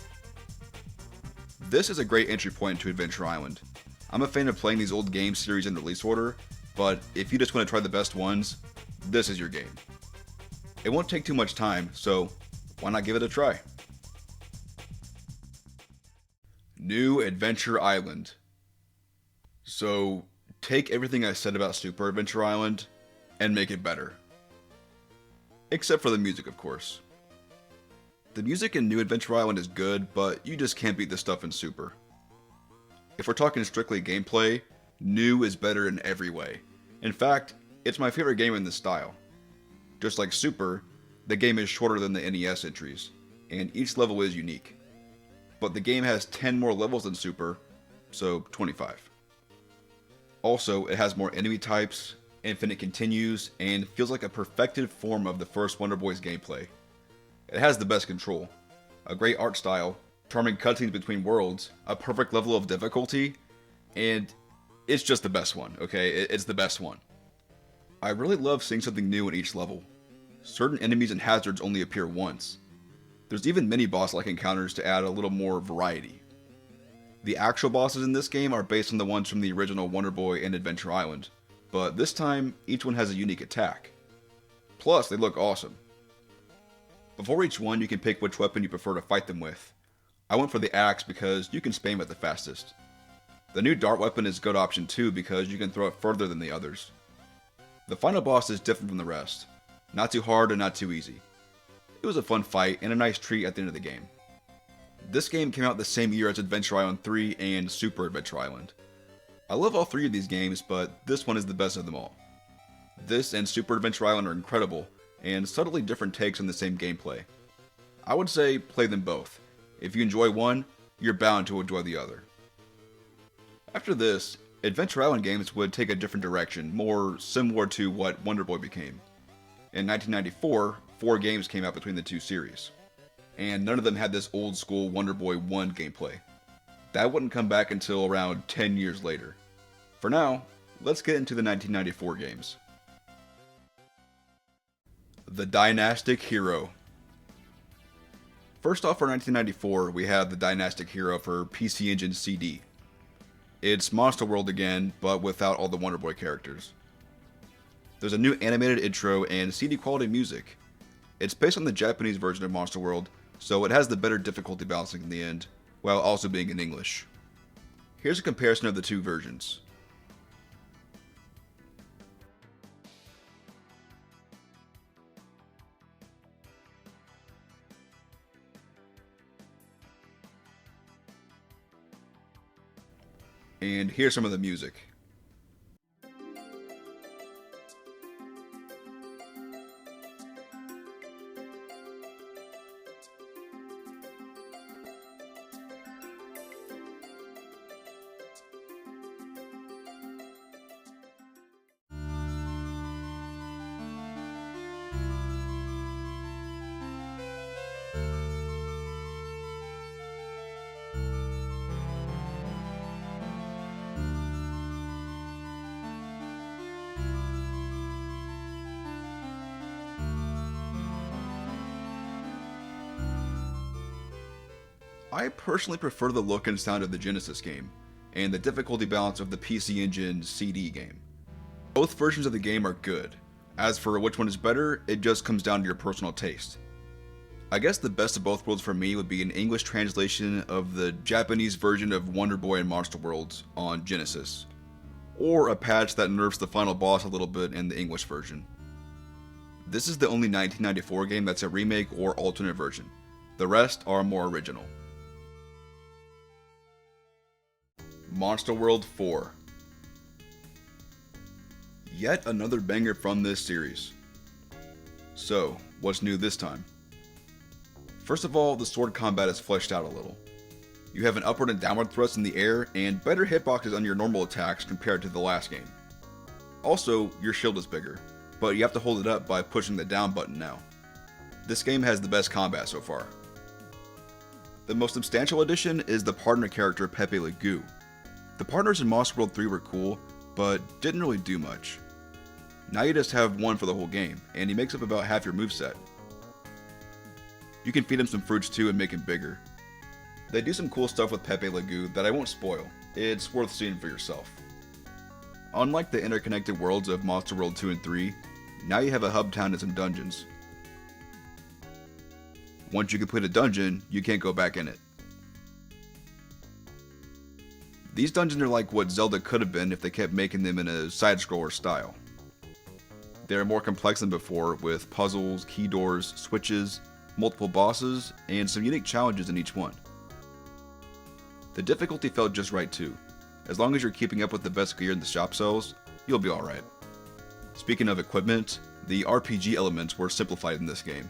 This is a great entry point into Adventure Island. I'm a fan of playing these old game series in release order, but if you just want to try the best ones, this is your game. It won't take too much time, so why not give it a try? New Adventure Island. So, take everything I said about Super Adventure Island and make it better. Except for the music, of course. The music in New Adventure Island is good, but you just can't beat the stuff in Super. If we're talking strictly gameplay, New is better in every way. In fact, it's my favorite game in this style. Just like Super, the game is shorter than the NES entries, and each level is unique. But the game has 10 more levels than Super, so 25. Also, it has more enemy types, infinite continues, and feels like a perfected form of the first Wonder Boy's gameplay. It has the best control, a great art style, charming cutscenes between worlds, a perfect level of difficulty, and it's just the best one, okay? It's the best one. I really love seeing something new in each level. Certain enemies and hazards only appear once. There's even mini-boss-like encounters to add a little more variety. The actual bosses in this game are based on the ones from the original Wonder Boy and Adventure Island, but this time, each one has a unique attack. Plus, they look awesome. Before each one, you can pick which weapon you prefer to fight them with. I went for the axe because you can spam it the fastest. The new dart weapon is a good option too because you can throw it further than the others. The final boss is different from the rest. Not too hard and not too easy. It was a fun fight and a nice treat at the end of the game. This game came out the same year as Adventure Island 3 and Super Adventure Island. I love all three of these games, but this one is the best of them all. This and Super Adventure Island are incredible, and subtly different takes on the same gameplay. I would say play them both. If you enjoy one, you're bound to enjoy the other. After this, Adventure Island games would take a different direction, more similar to what Wonder Boy became. In 1994, 4 games came out between the two series, and none of them had this old school Wonder Boy 1 gameplay. That wouldn't come back until around 10 years later. For now, let's get into the 1994 games. The Dynastic Hero. First off, for 1994, we have the Dynastic Hero for PC Engine CD. It's Monster World again, but without all the Wonder Boy characters. There's a new animated intro and CD quality music. It's based on the Japanese version of Monster World, so it has the better difficulty balancing in the end, while also being in English. Here's a comparison of the two versions. And here's some of the music. I personally prefer the look and sound of the Genesis game, and the difficulty balance of the PC Engine CD game. Both versions of the game are good. As for which one is better, it just comes down to your personal taste. I guess the best of both worlds for me would be an English translation of the Japanese version of Wonder Boy and Monster World on Genesis, or a patch that nerfs the final boss a little bit in the English version. This is the only 1994 game that's a remake or alternate version. The rest are more original. Monster World 4. Yet another banger from this series. So, what's new this time? First of all, the sword combat is fleshed out a little. You have an upward and downward thrust in the air, and better hitboxes on your normal attacks compared to the last game. Also, your shield is bigger, but you have to hold it up by pushing the down button now. This game has the best combat so far. The most substantial addition is the partner character Pepe Le Goo. The partners in Monster World 3 were cool, but didn't really do much. Now you just have one for the whole game, and he makes up about half your moveset. You can feed him some fruits too and make him bigger. They do some cool stuff with Pepe Le Goo that I won't spoil. It's worth seeing for yourself. Unlike the interconnected worlds of Monster World 2 and 3, now you have a hub town and some dungeons. Once you complete a dungeon, you can't go back in it. These dungeons are like what Zelda could have been if they kept making them in a side-scroller style. They are more complex than before, with puzzles, key doors, switches, multiple bosses, and some unique challenges in each one. The difficulty felt just right too. As long as you're keeping up with the best gear in the shop sells, you'll be alright. Speaking of equipment, the RPG elements were simplified in this game.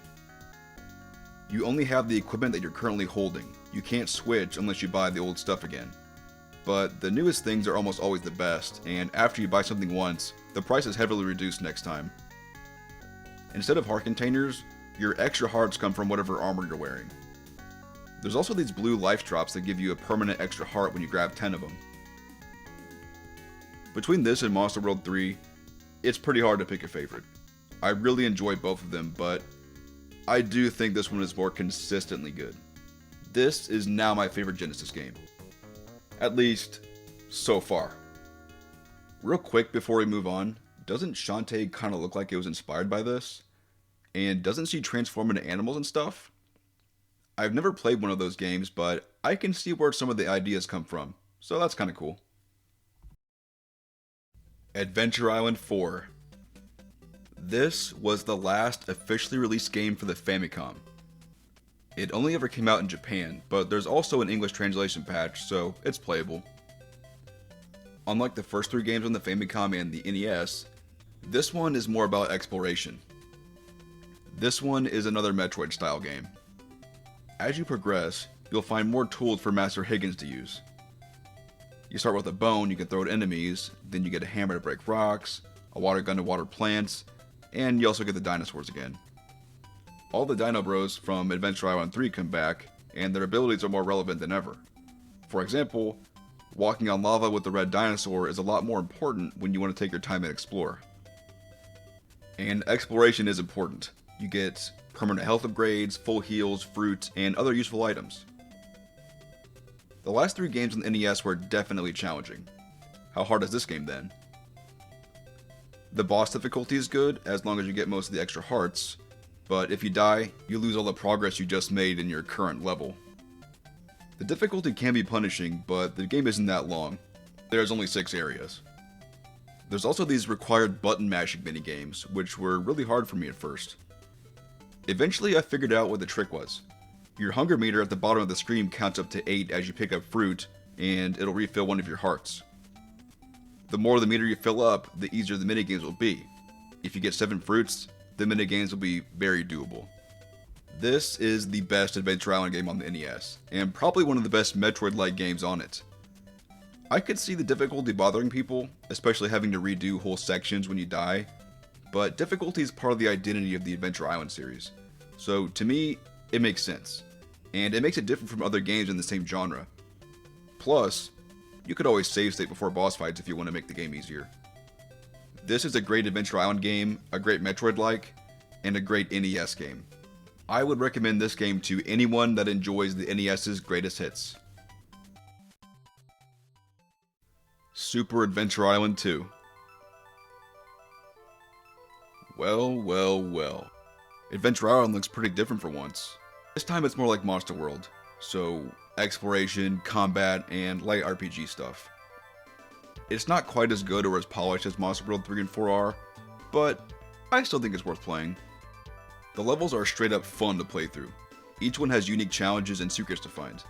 You only have the equipment that you're currently holding. You can't switch unless you buy the old stuff again. But the newest things are almost always the best, and after you buy something once, the price is heavily reduced next time. Instead of heart containers, your extra hearts come from whatever armor you're wearing. There's also these blue life drops that give you a permanent extra heart when you grab 10 of them. Between this and Monster World 3, it's pretty hard to pick a favorite. I really enjoy both of them, but I do think this one is more consistently good. This is now my favorite Genesis game. At least, so far. Real quick before we move on, doesn't Shantae kind of look like it was inspired by this? And doesn't she transform into animals and stuff? I've never played one of those games, but I can see where some of the ideas come from, so that's kind of cool. Adventure Island 4. This was the last officially released game for the Famicom. It only ever came out in Japan, but there's also an English translation patch, so it's playable. Unlike the first 3 games on the Famicom and the NES, this one is more about exploration. This one is another Metroid style game. As you progress, you'll find more tools for Master Higgins to use. You start with a bone you can throw at enemies, then you get a hammer to break rocks, a water gun to water plants, and you also get the dinosaurs again. All the Dino Bros from Adventure Island 3 come back, and their abilities are more relevant than ever. For example, walking on lava with the red dinosaur is a lot more important when you want to take your time and explore. And exploration is important. You get permanent health upgrades, full heals, fruit, and other useful items. The last 3 games on the NES were definitely challenging. How hard is this game then? The boss difficulty is good as long as you get most of the extra hearts, but if you die, you lose all the progress you just made in your current level. The difficulty can be punishing, but the game isn't that long. There's only 6 areas. There's also these required button mashing minigames, which were really hard for me at first. Eventually I figured out what the trick was. Your hunger meter at the bottom of the screen counts up to 8 as you pick up fruit, and it'll refill one of your hearts. The more the meter you fill up, the easier the minigames will be. If you get 7 fruits, the minigames will be very doable. This is the best Adventure Island game on the NES, and probably one of the best Metroid-like games on it. I could see the difficulty bothering people, especially having to redo whole sections when you die, but difficulty is part of the identity of the Adventure Island series. So to me, it makes sense, and it makes it different from other games in the same genre. Plus, you could always save state before boss fights if you want to make the game easier. This is a great Adventure Island game, a great Metroid-like, and a great NES game. I would recommend this game to anyone that enjoys the NES's greatest hits. Super Adventure Island 2. Well. Adventure Island looks pretty different for once. This time it's more like Monster World, so exploration, combat, and light RPG stuff. It's not quite as good or as polished as Monster World 3 and 4 are, but I still think it's worth playing. The levels are straight up fun to play through. Each one has unique challenges and secrets to find.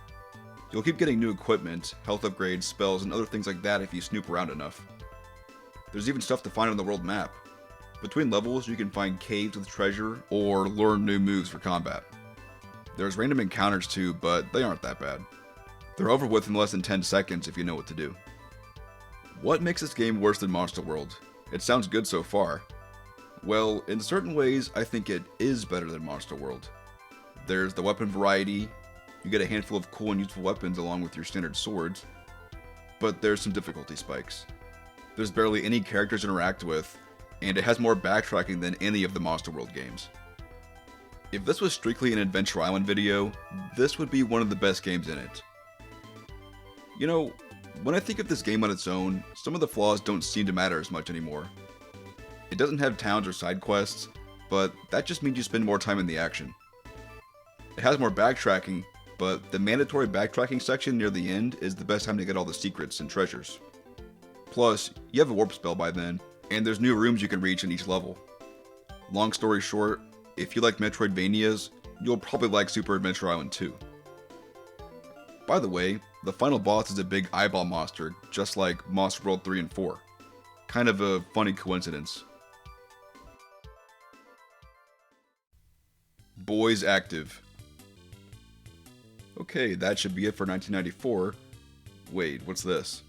You'll keep getting new equipment, health upgrades, spells, and other things like that if you snoop around enough. There's even stuff to find on the world map. Between levels, you can find caves with treasure or learn new moves for combat. There's random encounters too, but they aren't that bad. They're over with in less than 10 seconds if you know what to do. What makes this game worse than Monster World? It sounds good so far. Well, in certain ways, I think it is better than Monster World. There's the weapon variety, you get a handful of cool and useful weapons along with your standard swords, but there's some difficulty spikes. There's barely any characters to interact with, and it has more backtracking than any of the Monster World games. If this was strictly an Adventure Island video, this would be one of the best games in it. You know, when I think of this game on its own, some of the flaws don't seem to matter as much anymore. It doesn't have towns or side quests, but that just means you spend more time in the action. It has more backtracking, but the mandatory backtracking section near the end is the best time to get all the secrets and treasures. Plus, you have a warp spell by then, and there's new rooms you can reach in each level. Long story short, if you like Metroidvanias, you'll probably like Super Adventure Island 2. By the way, the final boss is a big eyeball monster, just like Monster World 3 and 4. Kind of a funny coincidence. Boys Active. Okay, that should be it for 1994. Wait, what's this?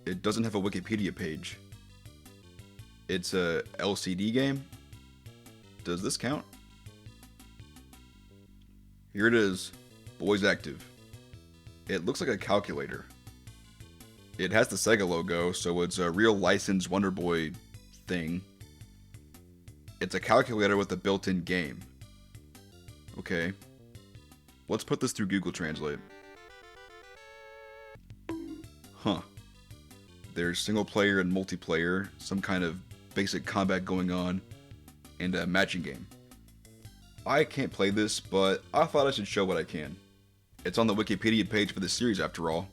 It doesn't have a Wikipedia page. It's a LCD game? Does this count? Here it is, Boys Active. It looks like a calculator. It has the Sega logo, so it's a real licensed Wonder Boy thing. It's a calculator with a built-in game. Okay. Let's put this through Google Translate. Huh. There's single player and multiplayer, some kind of basic combat going on, and a matching game. I can't play this, but I thought I should show what I can. It's on the Wikipedia page for the series after all.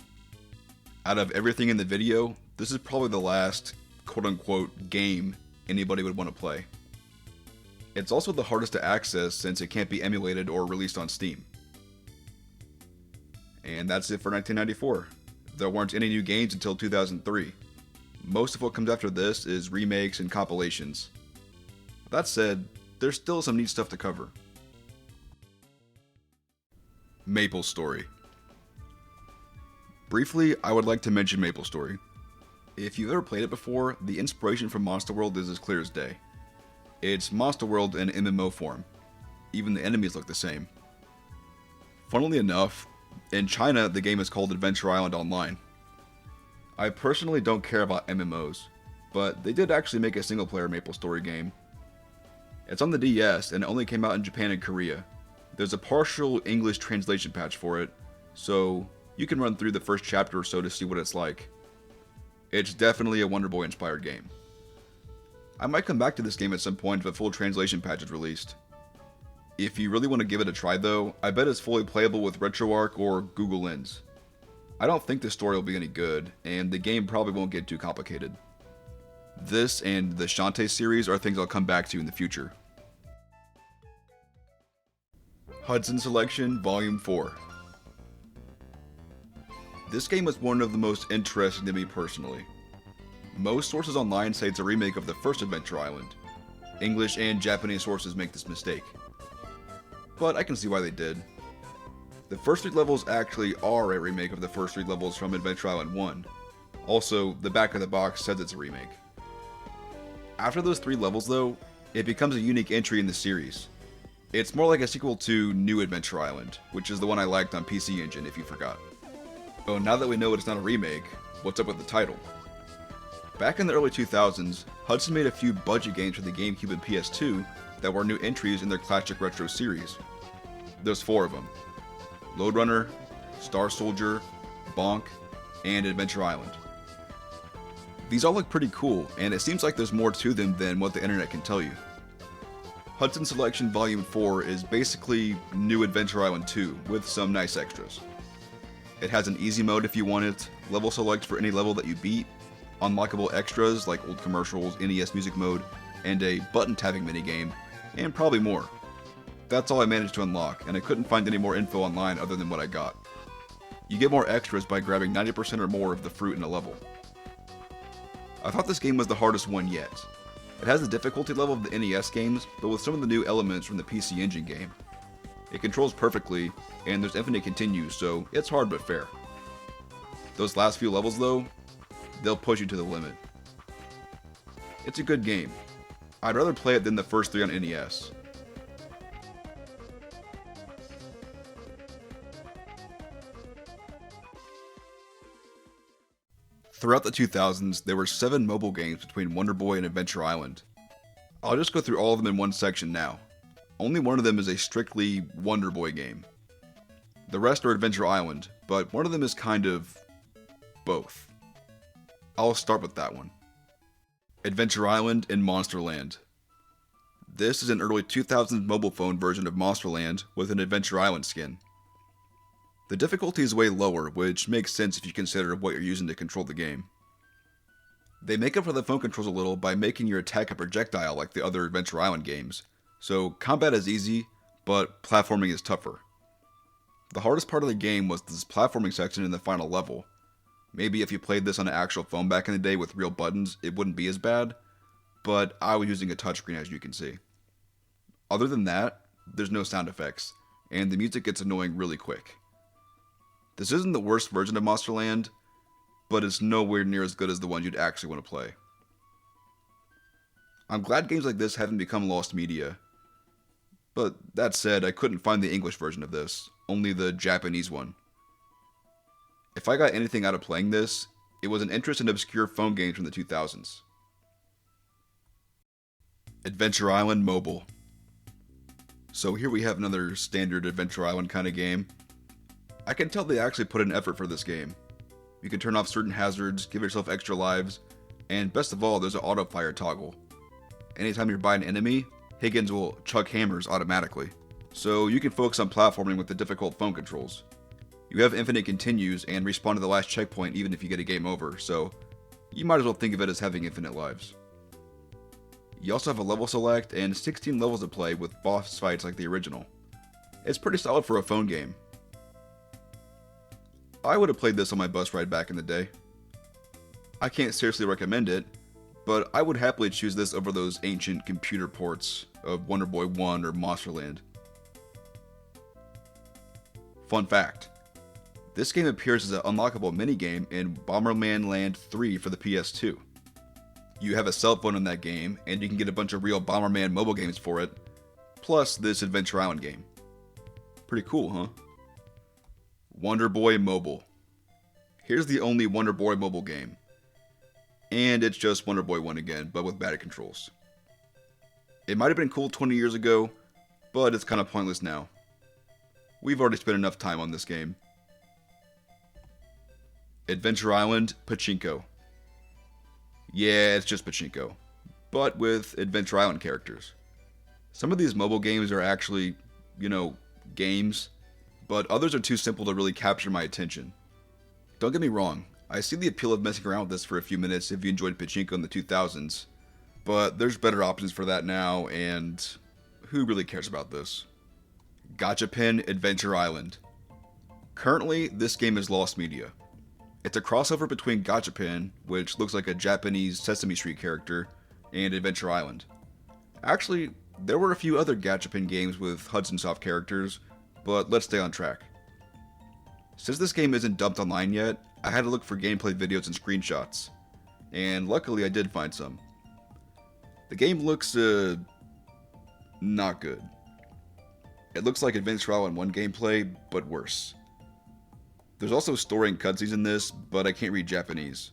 Out of everything in the video, this is probably the last quote-unquote game anybody would want to play. It's also the hardest to access since it can't be emulated or released on Steam. And that's it for 1994. There weren't any new games until 2003. Most of what comes after this is remakes and compilations. That said, there's still some neat stuff to cover. Maple Story. Briefly, I would like to mention MapleStory. If you've ever played it before, the inspiration from Monster World is as clear as day. It's Monster World in MMO form. Even the enemies look the same. Funnily enough, in China, the game is called Adventure Island Online. I personally don't care about MMOs, but they did actually make a single-player MapleStory game. It's on the DS and it only came out in Japan and Korea. There's a partial English translation patch for it, so you can run through the first chapter or so to see what it's like. It's definitely a Wonder Boy inspired game. I might come back to this game at some point if a full translation patch is released. If you really want to give it a try though, I bet it's fully playable with RetroArch or Google Lens. I don't think the story will be any good, and the game probably won't get too complicated. This and the Shantae series are things I'll come back to in the future. Hudson Selection Volume 4. This game was one of the most interesting to me personally. Most sources online say it's a remake of the first Adventure Island. English and Japanese sources make this mistake. But I can see why they did. The first 3 levels actually are a remake of the first 3 levels from Adventure Island 1. Also, the back of the box says it's a remake. After those 3 levels though, it becomes a unique entry in the series. It's more like a sequel to New Adventure Island, which is the one I liked on PC Engine if you forgot. So now that we know it's not a remake, what's up with the title? Back in the early 2000s, Hudson made a few budget games for the GameCube and PS2 that were new entries in their classic retro series. There's 4 of them: Lode Runner, Star Soldier, Bonk, and Adventure Island. These all look pretty cool, and it seems like there's more to them than what the internet can tell you. Hudson Selection Volume 4 is basically New Adventure Island 2 with some nice extras. It has an easy mode if you want it, level select for any level that you beat, unlockable extras like old commercials, NES music mode, and a button tapping minigame, and probably more. That's all I managed to unlock, and I couldn't find any more info online other than what I got. You get more extras by grabbing 90% or more of the fruit in a level. I thought this game was the hardest one yet. It has the difficulty level of the NES games, but with some of the new elements from the PC Engine game. It controls perfectly, and there's infinite continues, so it's hard but fair. Those last few levels though, they'll push you to the limit. It's a good game. I'd rather play it than the first 3 on NES. Throughout the 2000s, there were 7 mobile games between Wonder Boy and Adventure Island. I'll just go through all of them in one section now. Only one of them is a strictly Wonder Boy game. The rest are Adventure Island, but one of them is kind of both. I'll start with that one. Adventure Island and Monsterland. This is an early 2000s mobile phone version of Monsterland with an Adventure Island skin. The difficulty is way lower, which makes sense if you consider what you're using to control the game. They make up for the phone controls a little by making your attack a projectile like the other Adventure Island games, so combat is easy, but platforming is tougher. The hardest part of the game was this platforming section in the final level. Maybe if you played this on an actual phone back in the day with real buttons, it wouldn't be as bad, but I was using a touchscreen as you can see. Other than that, there's no sound effects, and the music gets annoying really quick. This isn't the worst version of Monsterland, but it's nowhere near as good as the ones you'd actually want to play. I'm glad games like this haven't become lost media. But that said, I couldn't find the English version of this, only the Japanese one. If I got anything out of playing this, it was an interest in obscure phone games from the 2000s. Adventure Island Mobile. So here we have another standard Adventure Island kind of game. I can tell they actually put in effort for this game. You can turn off certain hazards, give yourself extra lives, and best of all, there's an auto fire toggle. Anytime you're by an enemy, Higgins will chuck hammers automatically. So you can focus on platforming with the difficult phone controls. You have infinite continues and respawn to the last checkpoint even if you get a game over, so you might as well think of it as having infinite lives. You also have a level select and 16 levels to play with boss fights like the original. It's pretty solid for a phone game. I would have played this on my bus ride back in the day. I can't seriously recommend it, but I would happily choose this over those ancient computer ports of Wonder Boy 1 or Monsterland. Fun fact: This game appears as an unlockable minigame in Bomberman Land 3 for the PS2. You have a cell phone in that game, and you can get a bunch of real Bomberman mobile games for it, plus this Adventure Island game. Pretty cool, huh? Wonder Boy Mobile. Here's the only Wonder Boy mobile game. And it's just Wonder Boy 1 again, but with better controls. It might have been cool 20 years ago, but it's kind of pointless now. We've already spent enough time on this game. Adventure Island Pachinko. Yeah, it's just Pachinko, but with Adventure Island characters. Some of these mobile games are actually, games, but others are too simple to really capture my attention. Don't get me wrong, I see the appeal of messing around with this for a few minutes if you enjoyed Pachinko in the 2000s, but there's better options for that now, and who really cares about this? Gachapin Adventure Island. Currently, this game is lost media. It's a crossover between Gachapin, which looks like a Japanese Sesame Street character, and Adventure Island. Actually, there were a few other Gachapin games with Hudson Soft characters, but let's stay on track. Since this game isn't dumped online yet, I had to look for gameplay videos and screenshots, and luckily I did find some. The game looks, not good. It looks like Adventure Island 1 gameplay, but worse. There's also story and cutscenes in this, but I can't read Japanese.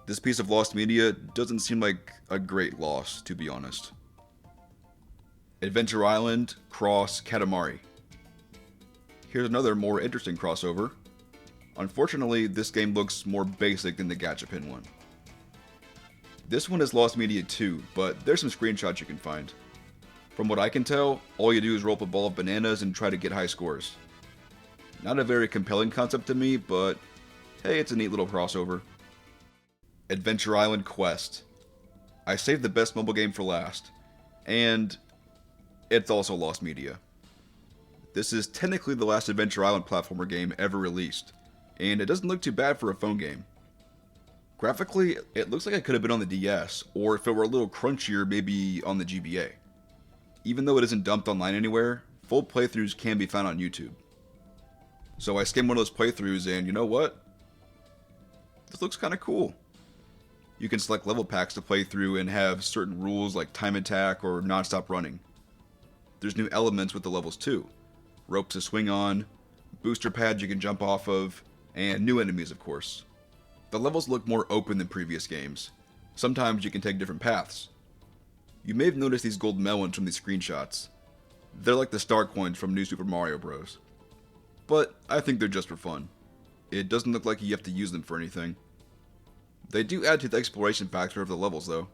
This piece of lost media doesn't seem like a great loss, to be honest. Adventure Island Cross Katamari. Here's another more interesting crossover. Unfortunately, this game looks more basic than the Gachapin one. This one is lost media too, but there's some screenshots you can find. From what I can tell, all you do is roll up a ball of bananas and try to get high scores. Not a very compelling concept to me, but hey, it's a neat little crossover. Adventure Island Quest. I saved the best mobile game for last, and it's also lost media. This is technically the last Adventure Island platformer game ever released, and it doesn't look too bad for a phone game. Graphically, it looks like it could have been on the DS, or if it were a little crunchier, maybe on the GBA. Even though it isn't dumped online anywhere, full playthroughs can be found on YouTube. So I skimmed one of those playthroughs and you know what? This looks kinda cool. You can select level packs to play through and have certain rules like time attack or non-stop running. There's new elements with the levels too. Ropes to swing on, booster pads you can jump off of, and new enemies of course. The levels look more open than previous games. Sometimes you can take different paths. You may have noticed these gold melons from these screenshots. They're like the star coins from New Super Mario Bros. But I think they're just for fun. It doesn't look like you have to use them for anything. They do add to the exploration factor of the levels though.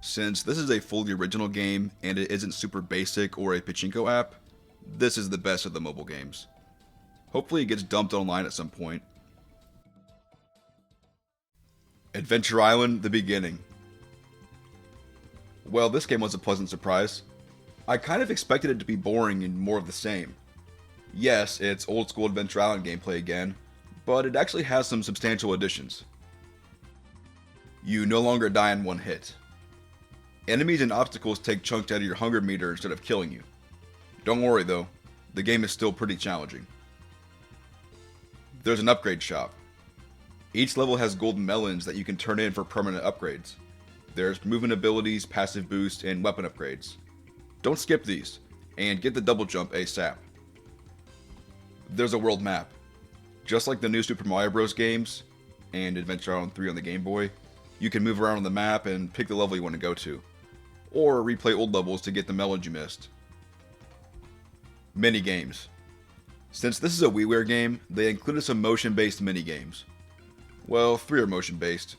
Since this is a fully original game and it isn't super basic or a pachinko app, this is the best of the mobile games. Hopefully it gets dumped online at some point. Adventure Island: The Beginning. Well, this game was a pleasant surprise. I kind of expected it to be boring and more of the same. Yes, it's old school Adventure Island gameplay again, but it actually has some substantial additions. You no longer die in one hit. Enemies and obstacles take chunks out of your hunger meter instead of killing you. Don't worry though, the game is still pretty challenging. There's an upgrade shop. Each level has golden melons that you can turn in for permanent upgrades. There's movement abilities, passive boost, and weapon upgrades. Don't skip these, and get the double jump ASAP. There's a world map. Just like the new Super Mario Bros. Games, and Adventure Island 3 on the Game Boy, you can move around on the map and pick the level you want to go to, or replay old levels to get the melons you missed. Minigames. Since this is a WiiWare game, they included some motion-based minigames. Well, 3 are motion-based.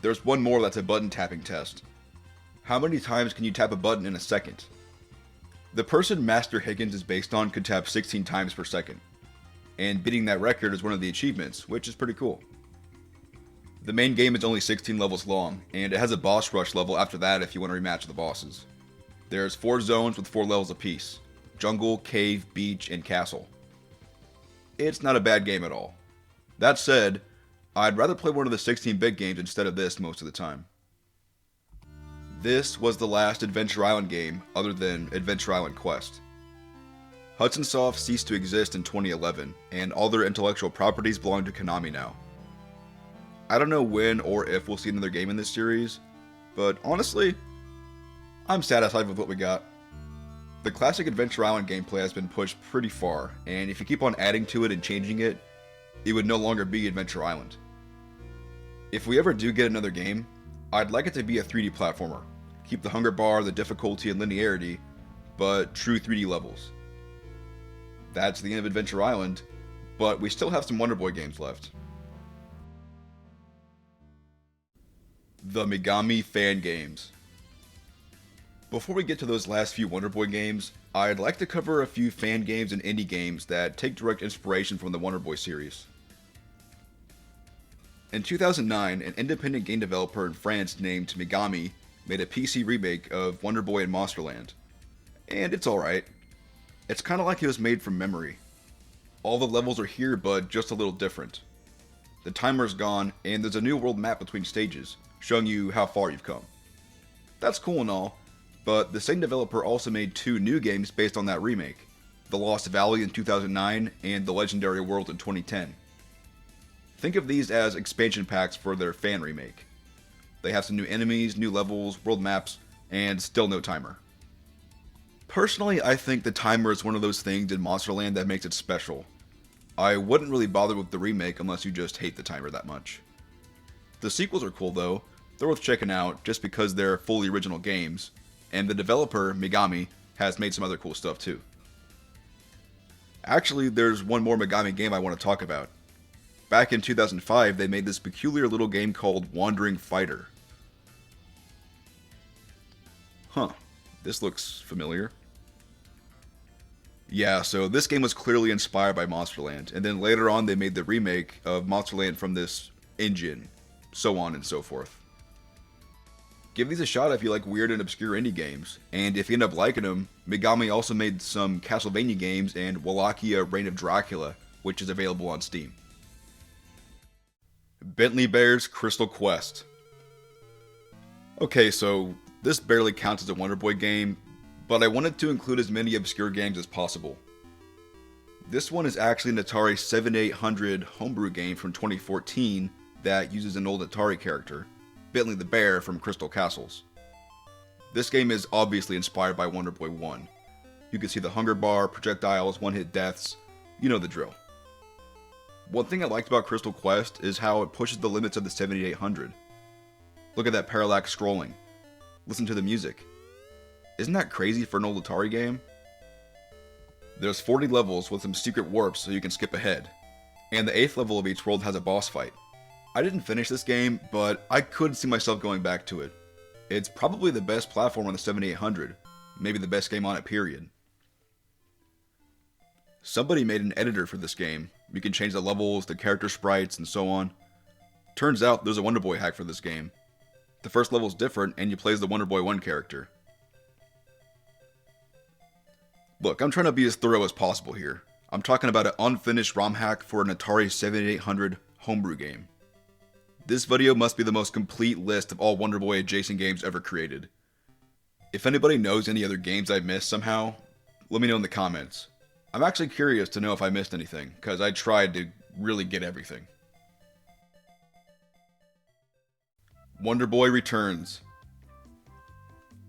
There's one more that's a button tapping test. How many times can you tap a button in a second? The person Master Higgins is based on could tap 16 times per second, and beating that record is one of the achievements, which is pretty cool. The main game is only 16 levels long, and it has a boss rush level after that if you want to rematch the bosses. There's 4 zones with 4 levels apiece: jungle, cave, beach, and castle. It's not a bad game at all. That said, I'd rather play one of the 16-bit games instead of this most of the time. This was the last Adventure Island game other than Adventure Island Quest. Hudson Soft ceased to exist in 2011, and all their intellectual properties belong to Konami now. I don't know when or if we'll see another game in this series, but honestly, I'm satisfied with what we got. The classic Adventure Island gameplay has been pushed pretty far, and if you keep on adding to it and changing it, it would no longer be Adventure Island. If we ever do get another game, I'd like it to be a 3D platformer. Keep the hunger bar, the difficulty, and linearity, but true 3D levels. That's the end of Adventure Island, but we still have some Wonder Boy games left. The Migami fan games. Before we get to those last few Wonder Boy games, I'd like to cover a few fan games and indie games that take direct inspiration from the Wonder Boy series. In 2009, an independent game developer in France named Migami made a PC remake of Wonder Boy and Monsterland. And it's alright. It's kinda like it was made from memory. All the levels are here, but just a little different. The timer's gone, and there's a new world map between stages, showing you how far you've come. That's cool and all, but the same developer also made 2 new games based on that remake, The Lost Valley in 2009 and The Legendary World in 2010. Think of these as expansion packs for their fan remake. They have some new enemies, new levels, world maps, and still no timer. Personally, I think the timer is one of those things in Monsterland that makes it special. I wouldn't really bother with the remake unless you just hate the timer that much. The sequels are cool though, they're worth checking out just because they're fully original games, and the developer, Migami, has made some other cool stuff too. Actually, there's one more Migami game I want to talk about. Back in 2005, they made this peculiar little game called Wandering Fighter. Huh, this looks familiar. Yeah, so this game was clearly inspired by Monsterland, and then later on they made the remake of Monsterland from this engine, so on and so forth. Give these a shot if you like weird and obscure indie games, and if you end up liking them, Migami also made some Castlevania games and Wallachia Reign of Dracula, which is available on Steam. Bentley Bear's Crystal Quest. Okay, so this barely counts as a Wonder Boy game, but I wanted to include as many obscure games as possible. This one is actually an Atari 7800 homebrew game from 2014 that uses an old Atari character, Bentley the Bear from Crystal Castles. This game is obviously inspired by Wonder Boy 1. You can see the hunger bar, projectiles, one-hit deaths, you know the drill. One thing I liked about Crystal Quest is how it pushes the limits of the 7800. Look at that parallax scrolling. Listen to the music. Isn't that crazy for an old Atari game? There's 40 levels with some secret warps so you can skip ahead, and the 8th level of each world has a boss fight. I didn't finish this game, but I could see myself going back to it. It's probably the best platform on the 7800, maybe the best game on it, period. Somebody made an editor for this game. You can change the levels, the character sprites, and so on. Turns out there's a Wonder Boy hack for this game. The first level's different, and you play as the Wonder Boy 1 character. Look, I'm trying to be as thorough as possible here. I'm talking about an unfinished ROM hack for an Atari 7800 homebrew game. This video must be the most complete list of all Wonder Boy adjacent games ever created. If anybody knows any other games I've missed somehow, let me know in the comments. I'm actually curious to know if I missed anything, because I tried to really get everything. Wonder Boy Returns.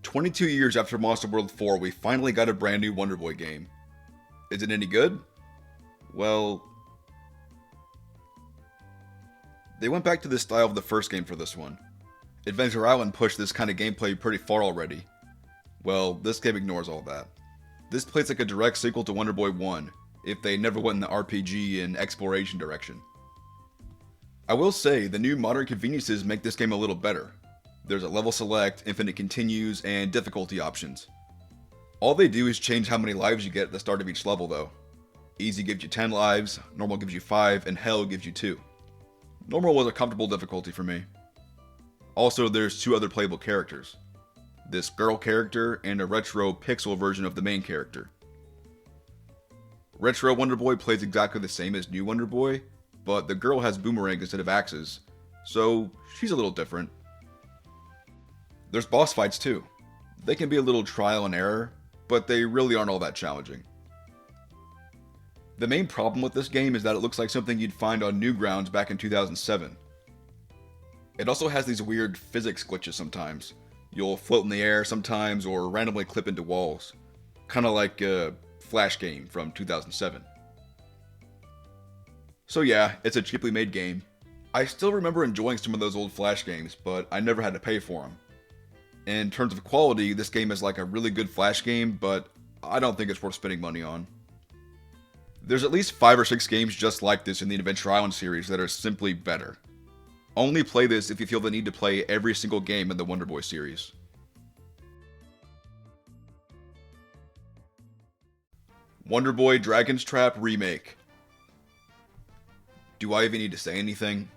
22 years after Monster World 4, we finally got a brand new Wonder Boy game. Is it any good? Well, they went back to the style of the first game for this one. Adventure Island pushed this kind of gameplay pretty far already. Well, this game ignores all that. This plays like a direct sequel to Wonder Boy 1, if they never went in the RPG and exploration direction. I will say, the new modern conveniences make this game a little better. There's a level select, infinite continues, and difficulty options. All they do is change how many lives you get at the start of each level though. Easy gives you 10 lives, normal gives you 5, and hell gives you 2. Normal was a comfortable difficulty for me. Also, there's 2 other playable characters. This girl character and a retro pixel version of the main character. Retro Wonder Boy plays exactly the same as new Wonder Boy, but the girl has boomerangs instead of axes, so she's a little different. There's boss fights too. They can be a little trial and error, but they really aren't all that challenging. The main problem with this game is that it looks like something you'd find on Newgrounds back in 2007. It also has these weird physics glitches sometimes. You'll float in the air sometimes or randomly clip into walls. Kinda like a Flash game from 2007. So yeah, it's a cheaply made game. I still remember enjoying some of those old Flash games, but I never had to pay for them. In terms of quality, this game is like a really good Flash game, but I don't think it's worth spending money on. There's at least 5 or 6 games just like this in the Adventure Island series that are simply better. Only play this if you feel the need to play every single game in the Wonder Boy series. Wonder Boy Dragon's Trap Remake. Do I even need to say anything?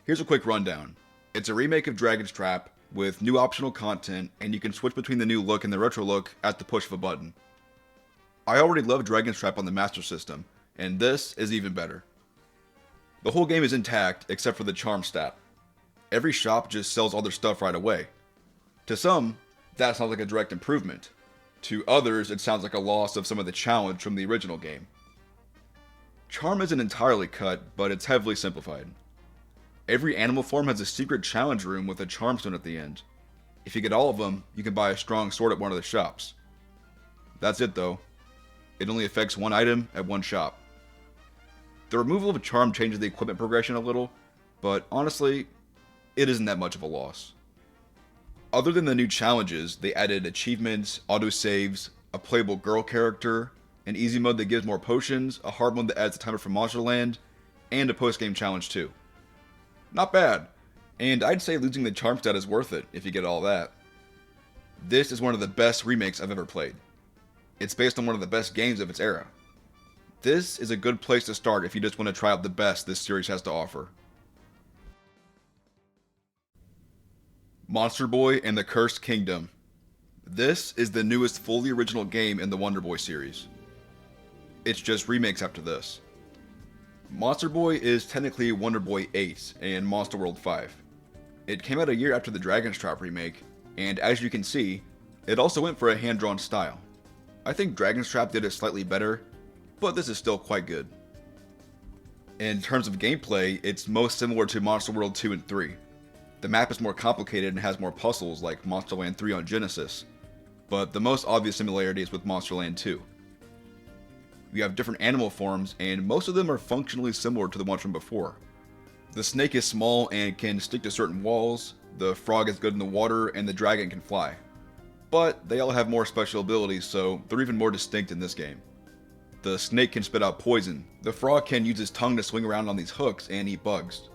Here's a quick rundown. It's a remake of Dragon's Trap with new optional content, and you can switch between the new look and the retro look at the push of a button. I already love Dragon's Trap on the Master System, and this is even better. The whole game is intact except for the charm stat. Every shop just sells all their stuff right away. To some, that sounds like a direct improvement. To others, it sounds like a loss of some of the challenge from the original game. Charm isn't entirely cut, but it's heavily simplified. Every animal form has a secret challenge room with a charm stone at the end. If you get all of them, you can buy a strong sword at one of the shops. That's it though. It only affects one item at one shop. The removal of a charm changes the equipment progression a little, but honestly, it isn't that much of a loss. Other than the new challenges, they added achievements, autosaves, a playable girl character, an easy mode that gives more potions, a hard mode that adds a timer for Monsterland, and a post-game challenge too. Not bad, and I'd say losing the charm stat is worth it if you get all that. This is one of the best remakes I've ever played. It's based on one of the best games of its era. This is a good place to start if you just want to try out the best this series has to offer. Monster Boy and the Cursed Kingdom. This is the newest fully original game in the Wonder Boy series. It's just remakes after this. Monster Boy is technically Wonder Boy 8 and Monster World 5. It came out a year after the Dragon's Trap remake, and as you can see, it also went for a hand-drawn style. I think Dragon's Trap did it slightly better, but this is still quite good. In terms of gameplay, it's most similar to Monster World 2 and 3. The map is more complicated and has more puzzles like Monsterland 3 on Genesis, but the most obvious similarity is with Monsterland 2. You have different animal forms, and most of them are functionally similar to the ones from before. The snake is small and can stick to certain walls, the frog is good in the water, and the dragon can fly. But they all have more special abilities, so they're even more distinct in this game. The snake can spit out poison, the frog can use his tongue to swing around on these hooks and eat bugs.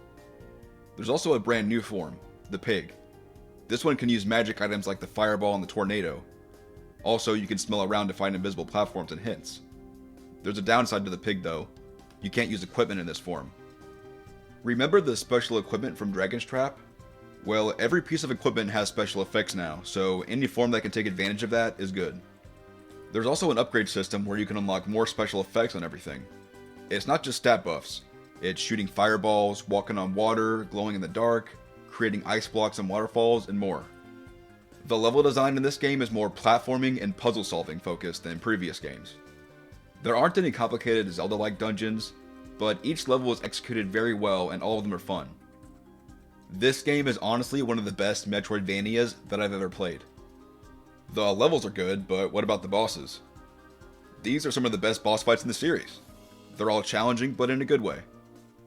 There's also a brand new form, the pig. This one can use magic items like the fireball and the tornado. Also, you can smell around to find invisible platforms and hints. There's a downside to the pig though. You can't use equipment in this form. Remember the special equipment from Dragon's Trap? Well, every piece of equipment has special effects now, so any form that can take advantage of that is good. There's also an upgrade system where you can unlock more special effects on everything. It's not just stat buffs. It's shooting fireballs, walking on water, glowing in the dark, creating ice blocks and waterfalls, and more. The level design in this game is more platforming and puzzle solving focused than previous games. There aren't any complicated Zelda-like dungeons, but each level is executed very well and all of them are fun. This game is honestly one of the best Metroidvanias that I've ever played. The levels are good, but what about the bosses? These are some of the best boss fights in the series. They're all challenging, but in a good way.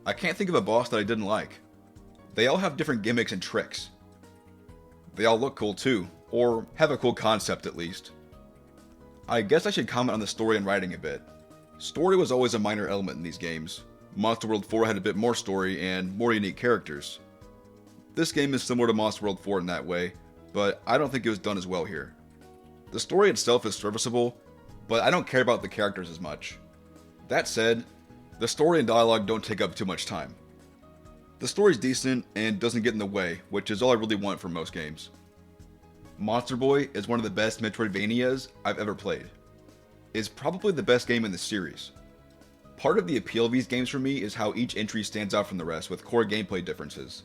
I can't think of a boss that I didn't like. They all have different gimmicks and tricks. They all look cool too, or have a cool concept at least. I guess I should comment on the story and writing a bit. Story was always a minor element in these games. Monster World 4 had a bit more story and more unique characters. This game is similar to Monster World 4 in that way, but I don't think it was done as well here. The story itself is serviceable, but I don't care about the characters as much. That said, the story and dialogue don't take up too much time. The story's decent and doesn't get in the way, which is all I really want from most games. Monster Boy is one of the best Metroidvanias I've ever played. It's probably the best game in the series. Part of the appeal of these games for me is how each entry stands out from the rest with core gameplay differences.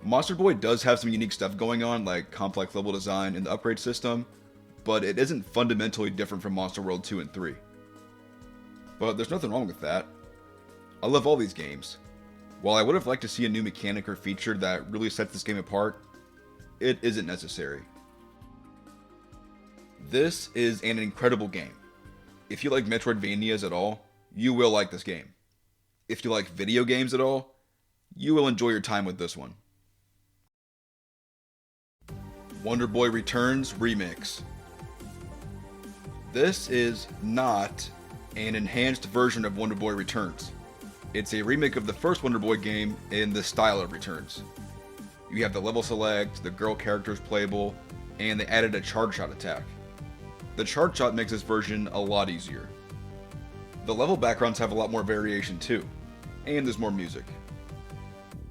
Monster Boy does have some unique stuff going on like complex level design and the upgrade system, but it isn't fundamentally different from Monster World 2 and 3. but there's nothing wrong with that. I love all these games. While I would have liked to see a new mechanic or feature that really sets this game apart, it isn't necessary. This is an incredible game. If you like Metroidvanias at all, you will like this game. If you like video games at all, you will enjoy your time with this one. Wonder Boy Returns Remix. This is not an enhanced version of Wonder Boy Returns. It's a remake of the first Wonder Boy game in the style of Returns. You have the level select, the girl character is playable, and they added a charge shot attack. The charge shot makes this version a lot easier. The level backgrounds have a lot more variation too, and there's more music.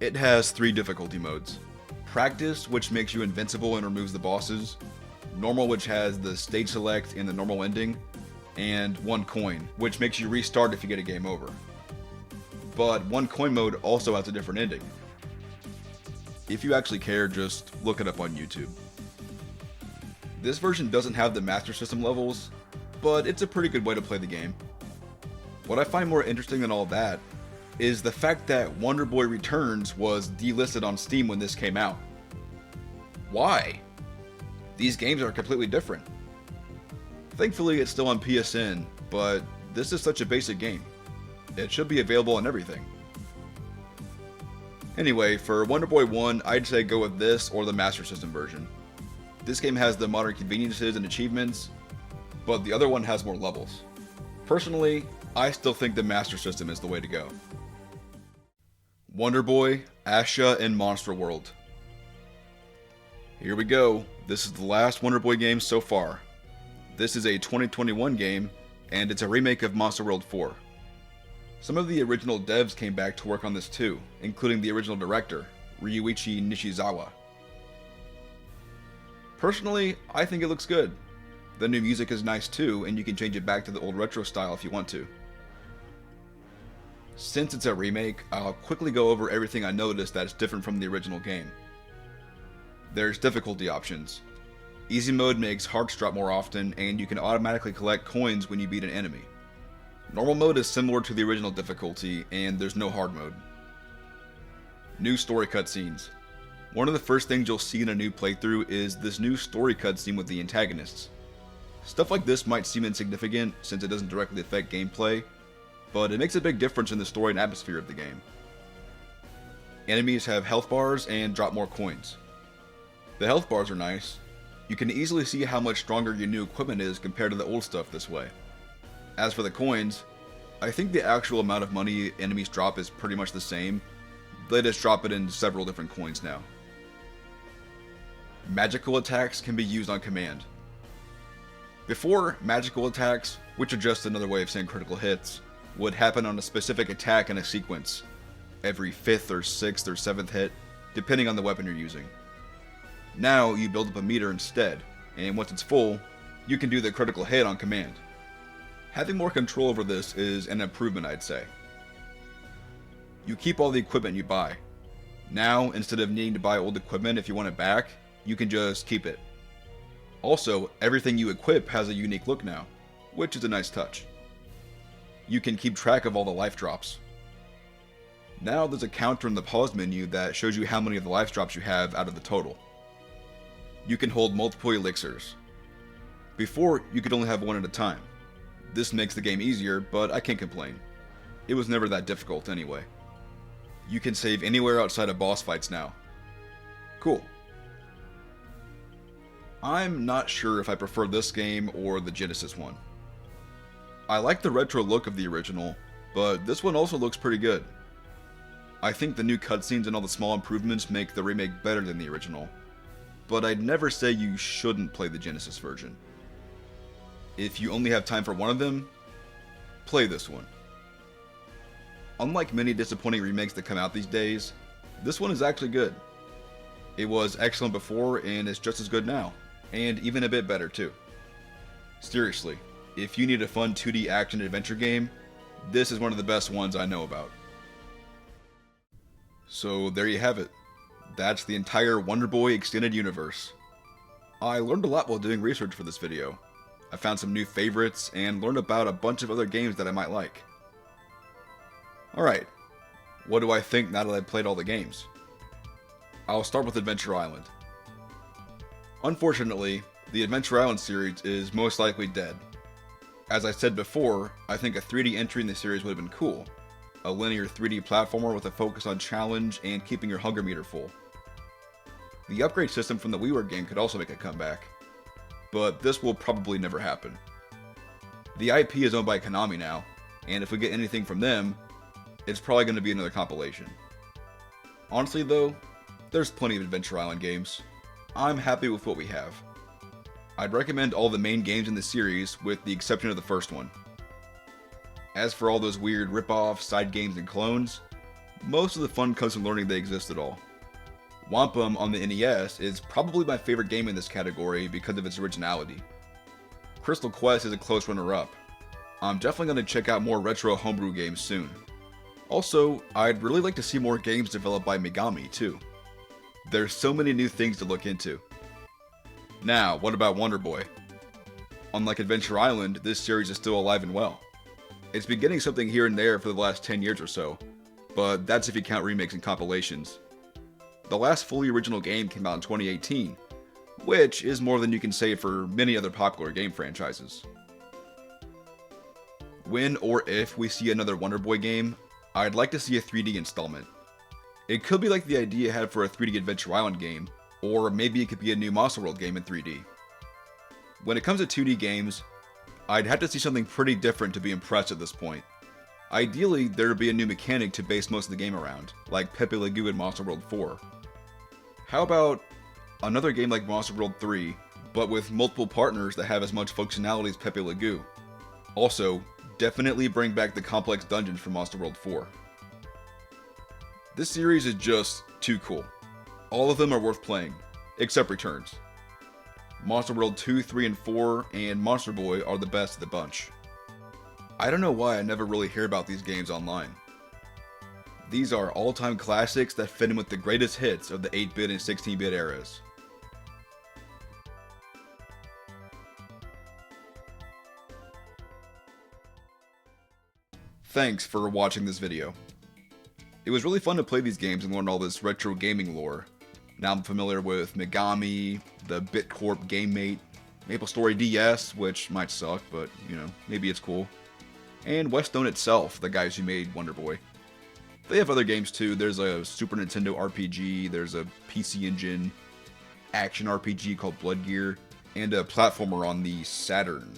It has 3 difficulty modes. Practice, which makes you invincible and removes the bosses. Normal, which has the stage select and the normal ending. And 1 coin, which makes you restart if you get a game over. But 1 coin mode also has a different ending. If you actually care, just look it up on YouTube. This version doesn't have the Master System levels, but it's a pretty good way to play the game. What I find more interesting than all that is the fact that Wonder Boy Returns was delisted on Steam when this came out. Why? These games are completely different. Thankfully it's still on PSN, but this is such a basic game. It should be available on everything. Anyway, for Wonder Boy 1, I'd say go with this or the Master System version. This game has the modern conveniences and achievements, but the other one has more levels. Personally, I still think the Master System is the way to go. Wonder Boy, Asha, and Monster World. Here we go. This is the last Wonder Boy game so far. This is a 2021 game, and it's a remake of Monster World 4. Some of the original devs came back to work on this too, including the original director, Ryuichi Nishizawa. Personally, I think it looks good. The new music is nice too, and you can change it back to the old retro style if you want to. Since it's a remake, I'll quickly go over everything I noticed that's different from the original game. There's difficulty options. Easy mode makes hearts drop more often, and you can automatically collect coins when you beat an enemy. Normal mode is similar to the original difficulty, and there's no hard mode. New story cutscenes. One of the first things you'll see in a new playthrough is this new story cutscene with the antagonists. Stuff like this might seem insignificant since it doesn't directly affect gameplay, but it makes a big difference in the story and atmosphere of the game. Enemies have health bars and drop more coins. The health bars are nice. You can easily see how much stronger your new equipment is compared to the old stuff this way. As for the coins, I think the actual amount of money enemies drop is pretty much the same. They just drop it in several different coins now. Magical attacks can be used on command. Before, magical attacks, which are just another way of saying critical hits, would happen on a specific attack in a sequence, every 5th or 6th or 7th hit, depending on the weapon you're using. Now you build up a meter instead, and once it's full, you can do the critical hit on command. Having more control over this is an improvement, I'd say. You keep all the equipment you buy. Now, instead of needing to buy old equipment if you want it back, you can just keep it. Also, everything you equip has a unique look now, which is a nice touch. You can keep track of all the life drops. Now there's a counter in the pause menu that shows you how many of the life drops you have out of the total. You can hold multiple elixirs. Before, you could only have one at a time. This makes the game easier, but I can't complain. It was never that difficult anyway. You can save anywhere outside of boss fights now. Cool. I'm not sure if I prefer this game or the Genesis one. I like the retro look of the original, but this one also looks pretty good. I think the new cutscenes and all the small improvements make the remake better than the original, but I'd never say you shouldn't play the Genesis version. If you only have time for one of them, play this one. Unlike many disappointing remakes that come out these days, this one is actually good. It was excellent before and is just as good now, and even a bit better too. Seriously, if you need a fun 2D action adventure game, this is one of the best ones I know about. So there you have it. That's the entire Wonder Boy extended universe. I learned a lot while doing research for this video. I found some new favorites, and learned about a bunch of other games that I might like. Alright, what do I think now that I've played all the games? I'll start with Adventure Island. Unfortunately, the Adventure Island series is most likely dead. As I said before, I think a 3D entry in the series would have been cool. A linear 3D platformer with a focus on challenge and keeping your hunger meter full. The upgrade system from the WiiWare game could also make a comeback, but this will probably never happen. The IP is owned by Konami now, and if we get anything from them, it's probably going to be another compilation. Honestly though, there's plenty of Adventure Island games. I'm happy with what we have. I'd recommend all the main games in the series with the exception of the first one. As for all those weird rip-offs, side games, and clones, most of the fun comes from learning they exist at all. Wampom on the NES is probably my favorite game in this category because of its originality. Crystal Quest is a close runner-up. I'm definitely going to check out more retro homebrew games soon. Also, I'd really like to see more games developed by Migami too. There's so many new things to look into. Now, what about Wonder Boy? Unlike Adventure Island, this series is still alive and well. It's been getting something here and there for the last 10 years or so, but that's if you count remakes and compilations. The last fully original game came out in 2018, which is more than you can say for many other popular game franchises. When or if we see another Wonder Boy game, I'd like to see a 3D installment. It could be like the idea had for a 3D Adventure Island game, or maybe it could be a new Monster World game in 3D. When it comes to 2D games, I'd have to see something pretty different to be impressed at this point. Ideally, there would be a new mechanic to base most of the game around, like Pepe Le Pew in Monster World 4. How about another game like Monster World 3, but with multiple partners that have as much functionality as Pepe Le Pew? Also, definitely bring back the complex dungeons from Monster World 4. This series is just too cool. All of them are worth playing, except Returns. Monster World 2, 3, and 4, and Monster Boy are the best of the bunch. I don't know why I never really hear about these games online. These are all-time classics that fit in with the greatest hits of the 8-bit and 16-bit eras. Thanks for watching this video. It was really fun to play these games and learn all this retro gaming lore. Now I'm familiar with Migami, the BitCorp GameMate, MapleStory DS, which might suck, but you know, maybe it's cool. And Westone itself, the guys who made Wonder Boy. They have other games too. There's a Super Nintendo RPG, there's a PC Engine action RPG called Blood Gear, and a platformer on the Saturn.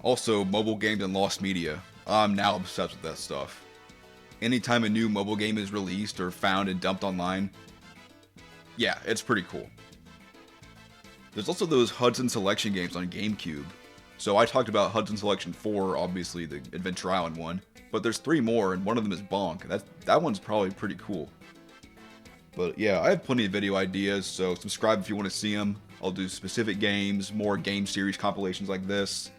Also, mobile games and lost media. I'm now obsessed with that stuff. Anytime a new mobile game is released or found and dumped online, yeah, it's pretty cool. There's also those Hudson Selection games on GameCube. So I talked about Hudson Selection 4, obviously the Adventure Island one, but there's 3 more and one of them is Bonk. That one's probably pretty cool. But yeah, I have plenty of video ideas, so subscribe if you want to see them. I'll do specific games, more game series compilations like this.